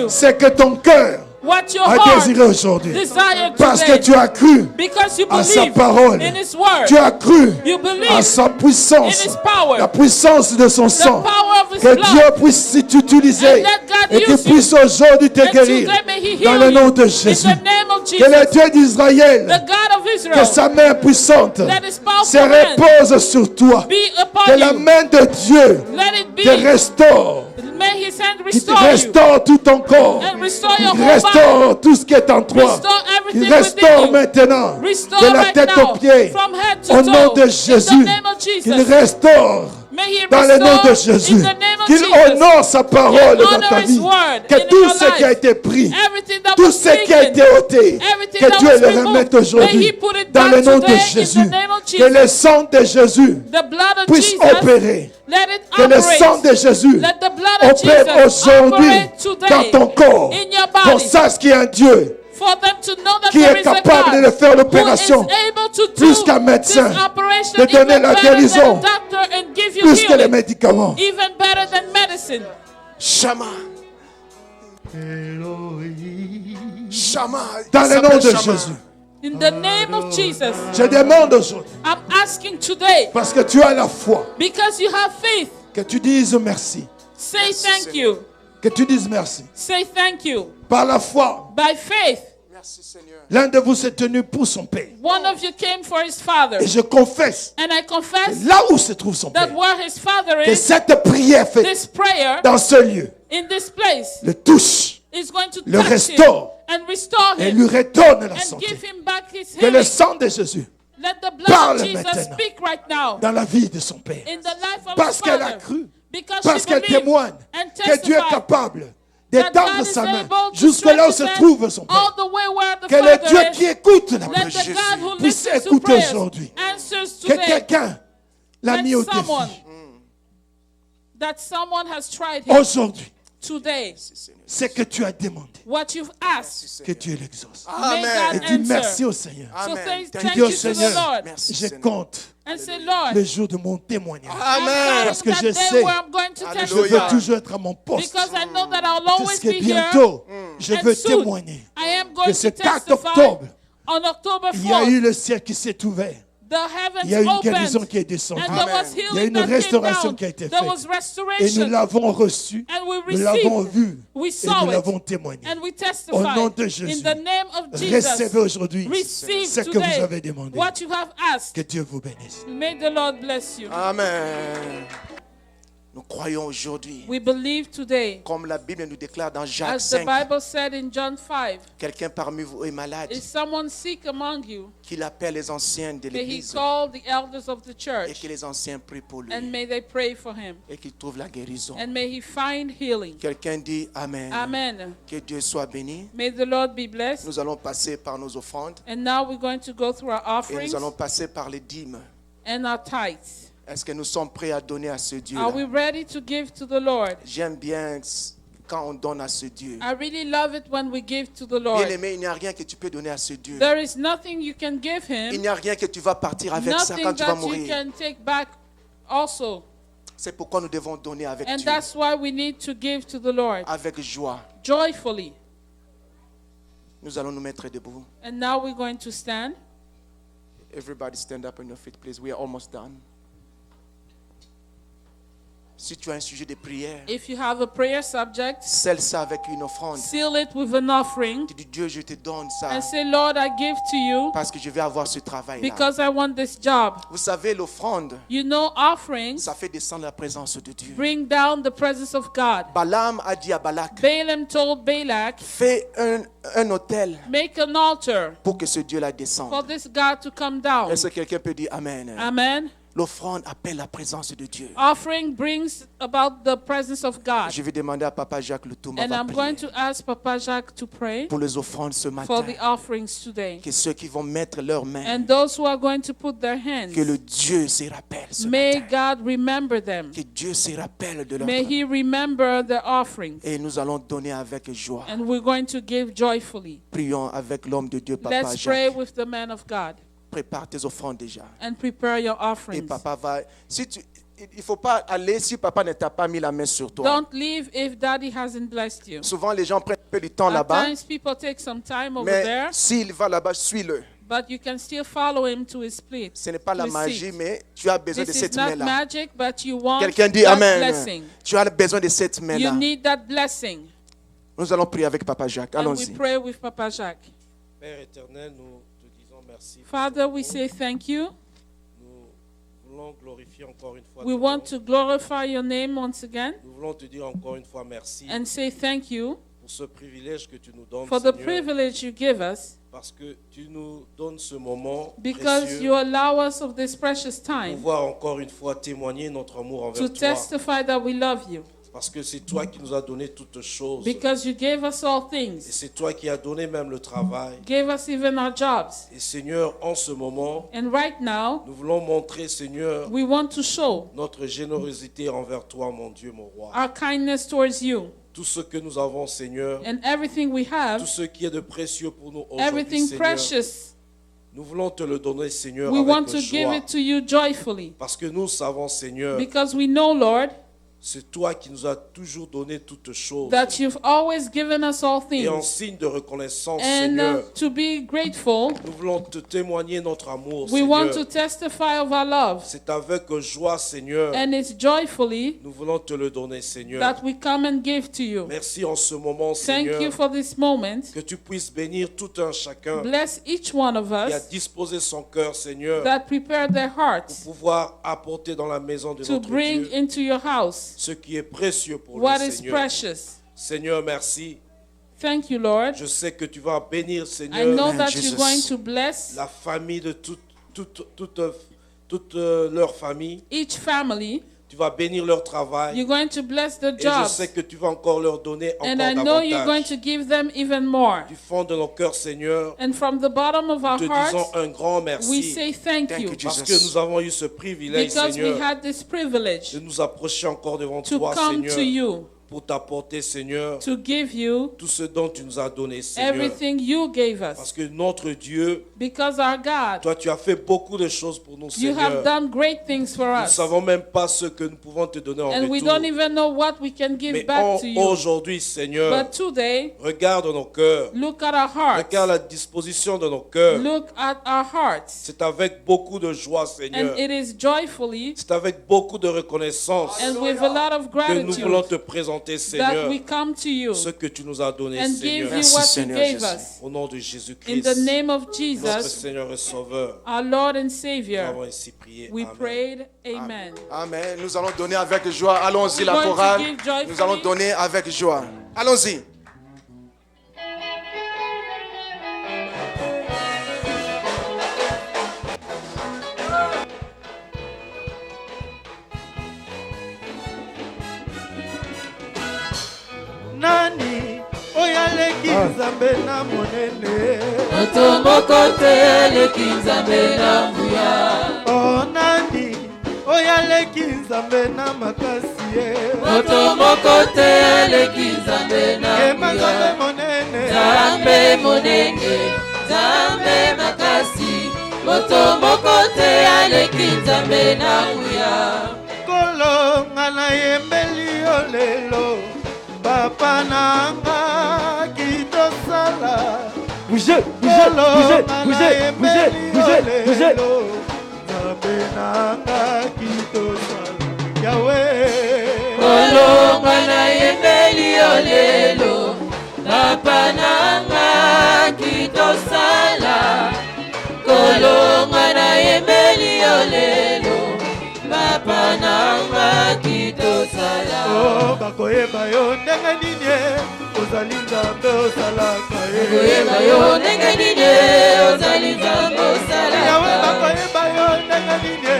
ce que ton cœur what your a heart désiré aujourd'hui. desired Parce que today. tu as cru Because you à sa believe parole. in His word. Tu as cru You believe à sa puissance, in His power. la puissance de son The sang. power of His Que blood. Dieu puisse t'utiliser And let God et qu'il use you. puisse aujourd'hui te And guérir today may He dans heal le nom you. de In Jésus. the name of Que le Jesus. Dieu d'Israël, The God of que Israel. sa main puissante Let His powerful se hand repose sur toi. be Que upon la you. main de Dieu Let it be. te restaure. May His hand Qu'il te restore you. restaure tout ton corps. And restore your Qu'il whole body. restaure tout ce qui est en toi. Restore everything Qu'il restaure within you. maintenant Restore de la right tête now, aux pieds. from head to Au toe. nom de In Jésus. the name of Jesus. Qu'il restaure May He dans le nom de restore Jésus. in the name of Qu'il Jesus. honore sa parole Qu'il dans honor ta His vie. word Que in tout your ce qui a life. été pris, Everything that tout was ce qui a taken, été ôté, everything que that Dieu was le removed, remette may aujourd'hui He put it dans back le nom de today Jésus. in the name of Que le Jesus. sang de Jésus The blood of puisse Jesus, opérer. let it Que le operate. sang de Jésus Let the blood of opère Jesus aujourd'hui operate today dans ton corps. in your Qu'on body. sache qu'il y a un Dieu For them to know that qui there est is a capable God de faire who l'opération is able to plus do qu'un médecin, this operation de donner even la better guérison, than a doctor and give you plus que les healing, médicaments. even better than medicine. Shama. Shama. Dans Il le nom s'appelle de Shama. Jésus. In the name of Jesus, Je demande aujourd'hui, I'm asking today, parce que tu as la foi, because you have faith, que tu dises merci. say thank you. Que tu dises merci. Say thank you. Par la foi, By faith, Merci Seigneur. l'un de vous s'est tenu pour son père. one of you came for his father. Et je confesse, And I confess là où se trouve son that père, where his father que is, cette prière faite this prayer dans ce lieu in this place le touche is going to le touch him restaure and restore et him lui redonne la and santé. give him back his Que le healing. sang de Jésus Let the blood parle of Jesus maintenant speak right now dans la vie de son père. in the life of Parce his qu'elle a father. cru, Because parce she qu'elle believed témoigne and que Dieu est testified capable that d'étendre God is sa main able to jusque là où se stretch his trouve hand son all père. the way where the Que le Father Dieu is. qui écoute la Let prière the God who puisse listens to écouter prayers aujourd'hui. answers Que today. quelqu'un l'a mis au That someone, défi. that someone has tried him Aujourd'hui, today. c'est que tu as demandé What you've asked, que Dieu l'exauce. may Et God dis merci answer. au Seigneur. So Amen. say Thank thank Dis au you to the Seigneur, Lord Merci je Seigneur. compte and say, Lord, le jour de mon témoignage. Amen. Parce que that je day sais, where I'm going to je Alléluia. veux testify. toujours être à mon poste. Because I know that I'll Parce always que be here. bientôt, je And veux soon, témoigner I am que going ce to 4 testify octobre, on October il y a 4th. eu le ciel qui s'est ouvert. The heavens Il y a une guérison opened qui est descendue. and there was Il y a healing une that came restauration down. qui a été There faite. was Et nous restoration l'avons reçu, and we nous l'avons received. vu We et saw nous it l'avons témoigné. and we Au nom testified. de Jésus, In the name of recevez Jesus, aujourd'hui receive ce que vous today avez demandé. what you have asked. Que Dieu vous bénisse. May the Lord bless you. Amen. Nous croyons aujourd'hui, We believe today, comme la Bible nous déclare dans Jacques as the 5, Bible said in John 5, quelqu'un parmi vous est malade, is someone sick among you, qu'il appelle les anciens de may he l'église call the elders of the et church que les anciens prient pour lui and may they pray for him et qu'il trouve la guérison. and may he find healing. Quelqu'un dit Amen. Amen. Que Dieu soit béni. May the Lord be blessed. Nous allons passer par nos offrandes And now we're going to go through our et offerings nous allons passer par les dîmes. and our tithes. Est-ce que nous sommes prêts à donner à ce Dieu? Are we ready to give to the Lord? J'aime bien quand on donne à ce Dieu. I really love it when we give to the Bien Lord. aimé, il n'y a rien que tu peux donner à ce Dieu. There is nothing you can give Il him, n'y a rien que tu vas partir avec ça nothing quand tu vas that you mourir. can take back also. C'est pourquoi nous devons donner avec And Dieu, that's why we need to give to the Lord avec joie. joyfully. Nous allons nous mettre debout. And now we're going to stand. Everybody stand up on your feet, please. We are almost done. Si tu as un sujet de prière, If you have a prayer subject, scelle ça avec une offrande. seal it with an offering Tu dis Dieu, je te donne ça and say, Lord, I give to you parce que je vais avoir ce travail-là. because I want this job. Vous savez, l'offrande, You know, offerings ça fait descendre la présence de Dieu. bring down the presence of God. Balaam a dit à Balak, Balaam told Balak, fais un autel make an altar pour que ce Dieu-là for descende. this God to come down. Est-ce que quelqu'un peut dire Amen? Amen. L'offrande appelle la présence de Dieu. Offering brings about the presence of God. Je vais demander à Papa Jacques Loutouma And va I'm going prier to ask Papa Jacques to pray pour les offrandes ce for matin. the offerings today. Que ceux qui vont mettre leurs mains, And those who are going to put their que le hands, Dieu se rappelle ce may matin. God remember them. Que Dieu se rappelle de leur May He remember their offerings. Et nous allons donner avec joie. And we're going to give joyfully. Prions avec l'homme de Dieu, Papa Let's pray Jacques. with the man of God Prépare tes offrandes déjà. and prepare your Et offerings. Papa va... il ne faut pas aller si papa ne t'a pas mis la main sur toi. Don't leave if daddy hasn't blessed you. Souvent, les gens prennent un peu du temps At là-bas. times people take some time over Mais there, s'il va là-bas, suis-le. but you can still follow him to his place. Ce n'est pas la to his magie, seat. mais tu as besoin de This is cette not main-là. magic, but you want Quelqu'un dit that Amen. blessing. Tu as besoin de cette You main-là. need that blessing. Nous allons prier avec Papa Jacques. And we Allons-y. pray with Papa Jacques. Père éternel, nous te disons merci. Father, we say thank you. Nous voulons glorifier encore une fois We ton want nom. to glorify your name once again Nous voulons te dire encore une fois merci and say thank you pour ce privilège que tu nous donnes, for the Seigneur, privilege you give us, parce que tu nous donnes ce moment because précieux you allow us of this precious pour time pouvoir encore une fois témoigner notre amour to envers toi, testify that we love you, parce que c'est toi qui nous as donné toutes choses, because you gave us all et things, c'est toi qui as donné même le travail. gave us even our jobs. Et Seigneur, en ce moment, And right now, nous voulons montrer, Seigneur, we want to show notre générosité envers toi, mon Dieu, mon roi. our kindness towards you. Tout ce que nous avons, Seigneur, And everything we tout have, ce qui est de précieux pour nous aujourd'hui, everything Seigneur, precious, nous voulons te le donner, Seigneur, we avec want to give joie. it to you joyfully, Parce que nous savons, Seigneur, because we know, Lord, c'est toi qui nous as toujours donné toutes choses. that you've always given us all Et en things. signe de reconnaissance, And Seigneur, to be grateful, nous voulons te témoigner notre amour, we want Seigneur. to testify of our love. C'est avec joie, Seigneur, And it's joyfully nous voulons te le donner, Seigneur. that we come and give to you. Merci en ce moment, Thank Seigneur, you for this moment. que tu puisses bénir tout un chacun Bless each one of qui a us disposé son cœur, Seigneur, that prepare their pour hearts pouvoir apporter dans la maison de to notre bring Dieu into your house ce qui est précieux pour what lui, is Seigneur. precious. Seigneur, merci. Thank you, Lord. Je sais que tu vas bénir, I Seigneur, know that Jesus. you're going to bless la famille de toute leur famille. each family. Tu vas bénir leur travail. You're going to bless the Et je jobs. sais que tu vas encore leur donner And encore I know you're going davantage. to give them even more. Du fond de nos cœurs, Seigneur, And from the bottom of our te disons hearts, un grand we merci. say thank Thank you you, Parce Jesus. que nous avons eu ce privilège, because we Seigneur, had this privilege de nous approcher encore devant to toi, come Seigneur, to you, pour t'apporter, Seigneur, to give you tout ce dont tu nous as donné, Seigneur. everything you gave Parce us. que notre Dieu, Because our God, toi, tu as fait beaucoup de choses pour nous, you have Seigneur. done great things for Nous ne us. savons même pas ce que nous pouvons te donner en And we retour. don't even know what we can give Mais back to you. aujourd'hui, Seigneur, But today, regarde nos cœurs. look at our hearts. Regarde la disposition de nos cœurs. Look at our hearts. C'est avec beaucoup de joie, Seigneur. And it is joyfully C'est avec beaucoup de reconnaissance and with a lot of que nous voulons gratitude te présenter, that Seigneur, we come to you ce que tu nous as donné, and give Seigneur. you Merci, what you Seigneur gave Jésus. us. Au nom de In Jésus-Christ, the name of notre Jesus, Seigneur et Sauveur, our Lord and nous Savior, avons ainsi prié. we Amen. prayed. Amen. Amen. Nous allons donner avec joie. Allons-y, We're la going to chorale. give joyfully. Nous allons donner avec joie. Allons-y. Nani oyo aleki nzambe na monene moto moko te eleki nzambe na nguya. o nani oyo aleki nzambe na makasi ye Moto moko te eleki nzambe na ema nzambe nguya. monene Nzambe monene, Nzambe makasi. Moto moko te eleki nzambe na nguya. kolo nga nayembeli yo lelo papa nanga kitosala kolo nga nayembeli yo lelo nzambe nanga kitosala yawe Kolonga na yembeli yo lelo, papa nanga kitosala. Kolonga na yembeli yo lelo, papa nanga kitosala. o bakoyeba yo ndenge nini ozali nzambe osalaka ye Koyeba yo ndenge nini ozali nzambe osalaka. yawe bakoyeba yo ndenge nini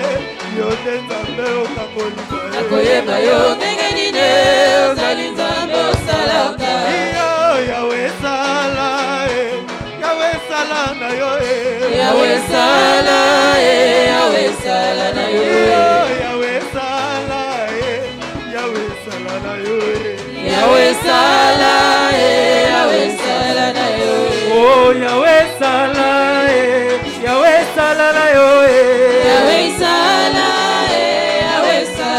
yo nde nzambe okambolika ye Koyeba yo ndenge nini ozali nzambe osalaka. iyo yawe sala yawe sala na yo Yawe sala Yawe sala na yo. yawe sala yawe sala na yo Yawe sala Yawe sala na yo. oh yawe sala yawe sala na yo Yawe sala Yawe sala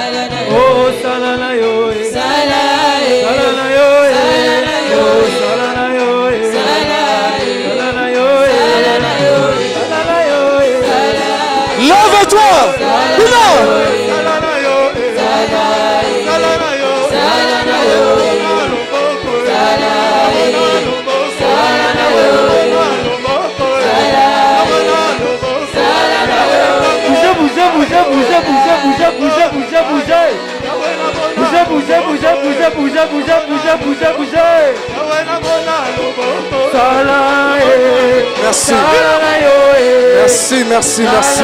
toi. Bino. Merci. Merci, merci, merci.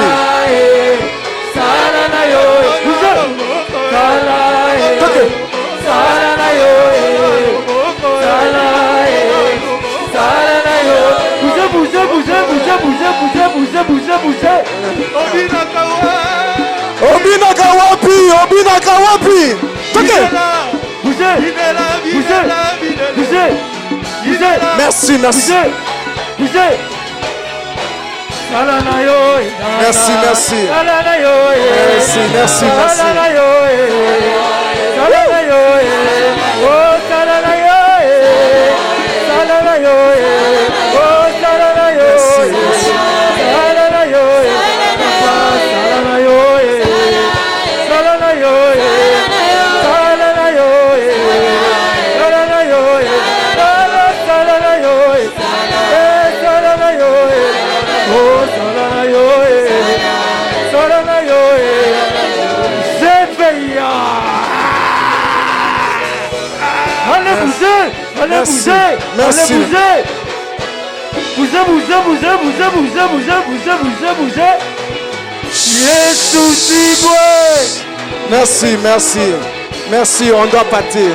Obinaka wapi, Obinaka wapi. Merci, merci. Merci, merci. Merci, merci, Merci. Merci, merci. Merci, on doit partir.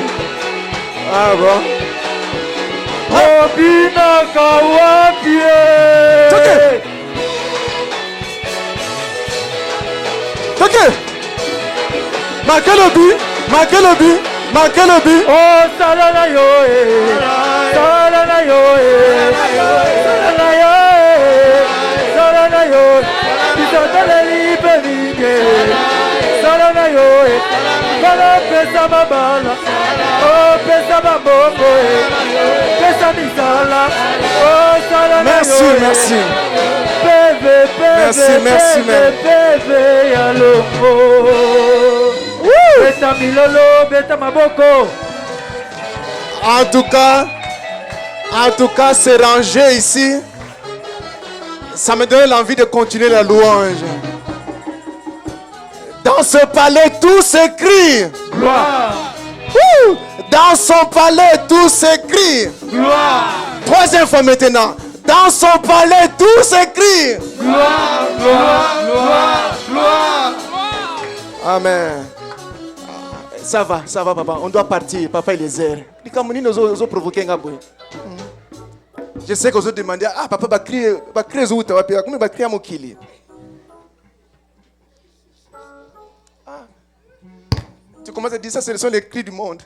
Ah bon. Ok. Marquez le but. Marquez le but. Marquez le but. Oh, salala yo, salala yo, salala yo, salala yo, salala libe, salala yo, salala pesa babala, oh pesa baboko, pesa misala, oh salala yo. Merci, merci. Merci, merci, bébé, yaloko. Beta milolo, beta maboko. En tout cas, c'est rangé ici. Ça me donne l'envie de continuer la louange. Dans ce palais, tout s'écrit. Gloire. Dans son palais, tout s'écrit. Gloire. Troisième fois maintenant. Dans son palais, tout s'écrit. Gloire, gloire, gloire, gloire. Amen. Ça va, papa. On doit partir. Papa, il est air. Je sais que vous demandez, ah, papa, va crier comment va crier à Mokili. Tu commences à dire ça, ce sont les cris du monde.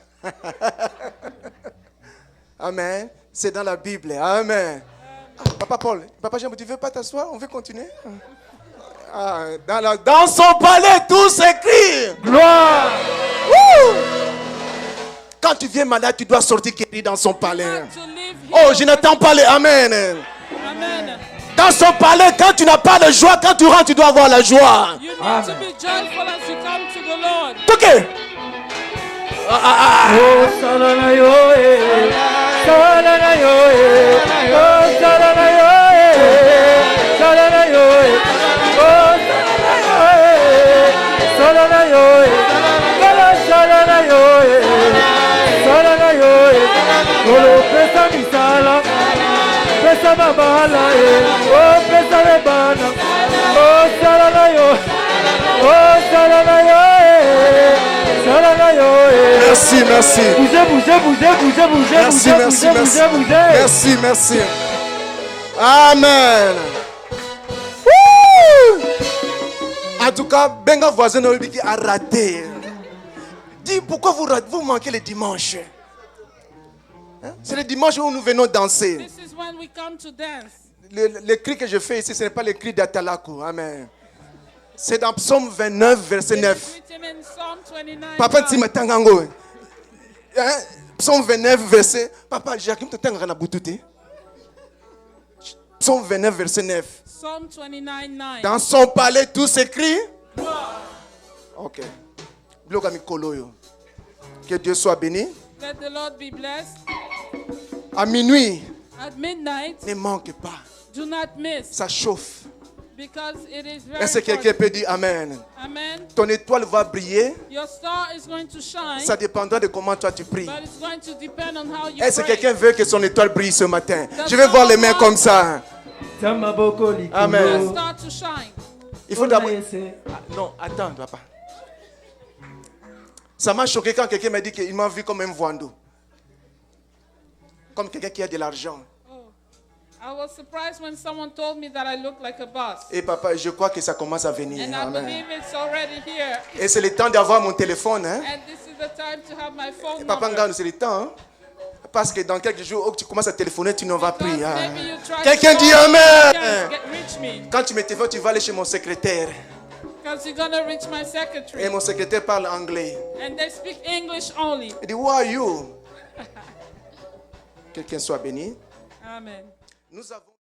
Amen. C'est dans la Bible. Amen. Ah, papa Paul, papa Jean, tu veux pas t'asseoir? On veut continuer? Ah, dans son palais, tout s'écrit. Gloire. Quand tu viens malade, tu dois sortir guéri dans son palais. Oh, je n'entends pas les Amen. Amen. Dans son palais, quand tu n'as pas de joie, quand tu rentres, tu dois avoir la joie. You need to be joyful as you come to the Lord. Ok. Oh, salala yo, salala yo, oh, salala yo, salala yo, oh, salala yo, salala yo, salala yo, oh, pesa misala, pesa babala, oh, pesa rebana, oh, salala yo, oh, salala yo. Merci, merci. Merci, merci. Amen. En tout cas, Benga voisin qui a raté. Dis pourquoi vous manquez le dimanche. C'est le dimanche où nous venons danser. This is when we come to dance. Le cri que je fais ici, ce n'est pas le cri d'Atalaku. Amen. C'est dans Psaume 29, verset 9. Papa Timatangango. Psaume 29, verset. Papa, Jacques, tu t'es en Psaume 29, verset 9. Psalm 29:9. Dans son palais, tout s'écrit. Ok. Bloga mi koloyo. Que Dieu soit béni. Let the Lord be blessed. À minuit, At midnight, ne manque pas. do not miss, Ça chauffe. because it is very Est-ce que quelqu'un important. peut dire Amen? Amen. Ton étoile va briller. Your star is going to shine, Ça dépendra de comment toi tu pries. but it's going to depend on how you Est-ce que pray. quelqu'un veut que son étoile brille ce matin? Je vais voir les mains comme ça. Amen. Start to shine. Il faut d'abord. Ah, non, attends, papa. Ça m'a choqué quand quelqu'un m'a dit qu'il m'a vu comme un voando. Comme quelqu'un qui a de l'argent. I was surprised when someone told me that I look like a boss. Et papa, je crois que ça commence à venir. And I Amen. believe it's already here. Et c'est le temps d'avoir mon téléphone. Hein? And this is the time to have my phone Et papa, number. regarde, c'est le temps. Hein? Parce que dans quelques jours, où tu commences à téléphoner, tu n'en vas Because plus. Hein? maybe you try to Quelqu'un dit call me, Amen. you can't reach me. Quand tu me téléphones, tu vas aller chez mon secrétaire. Because you're going to reach my Et secretary. mon secrétaire parle anglais. And they speak English only. Il dit, who are you? Quelqu'un soit béni. Amen. Nous avons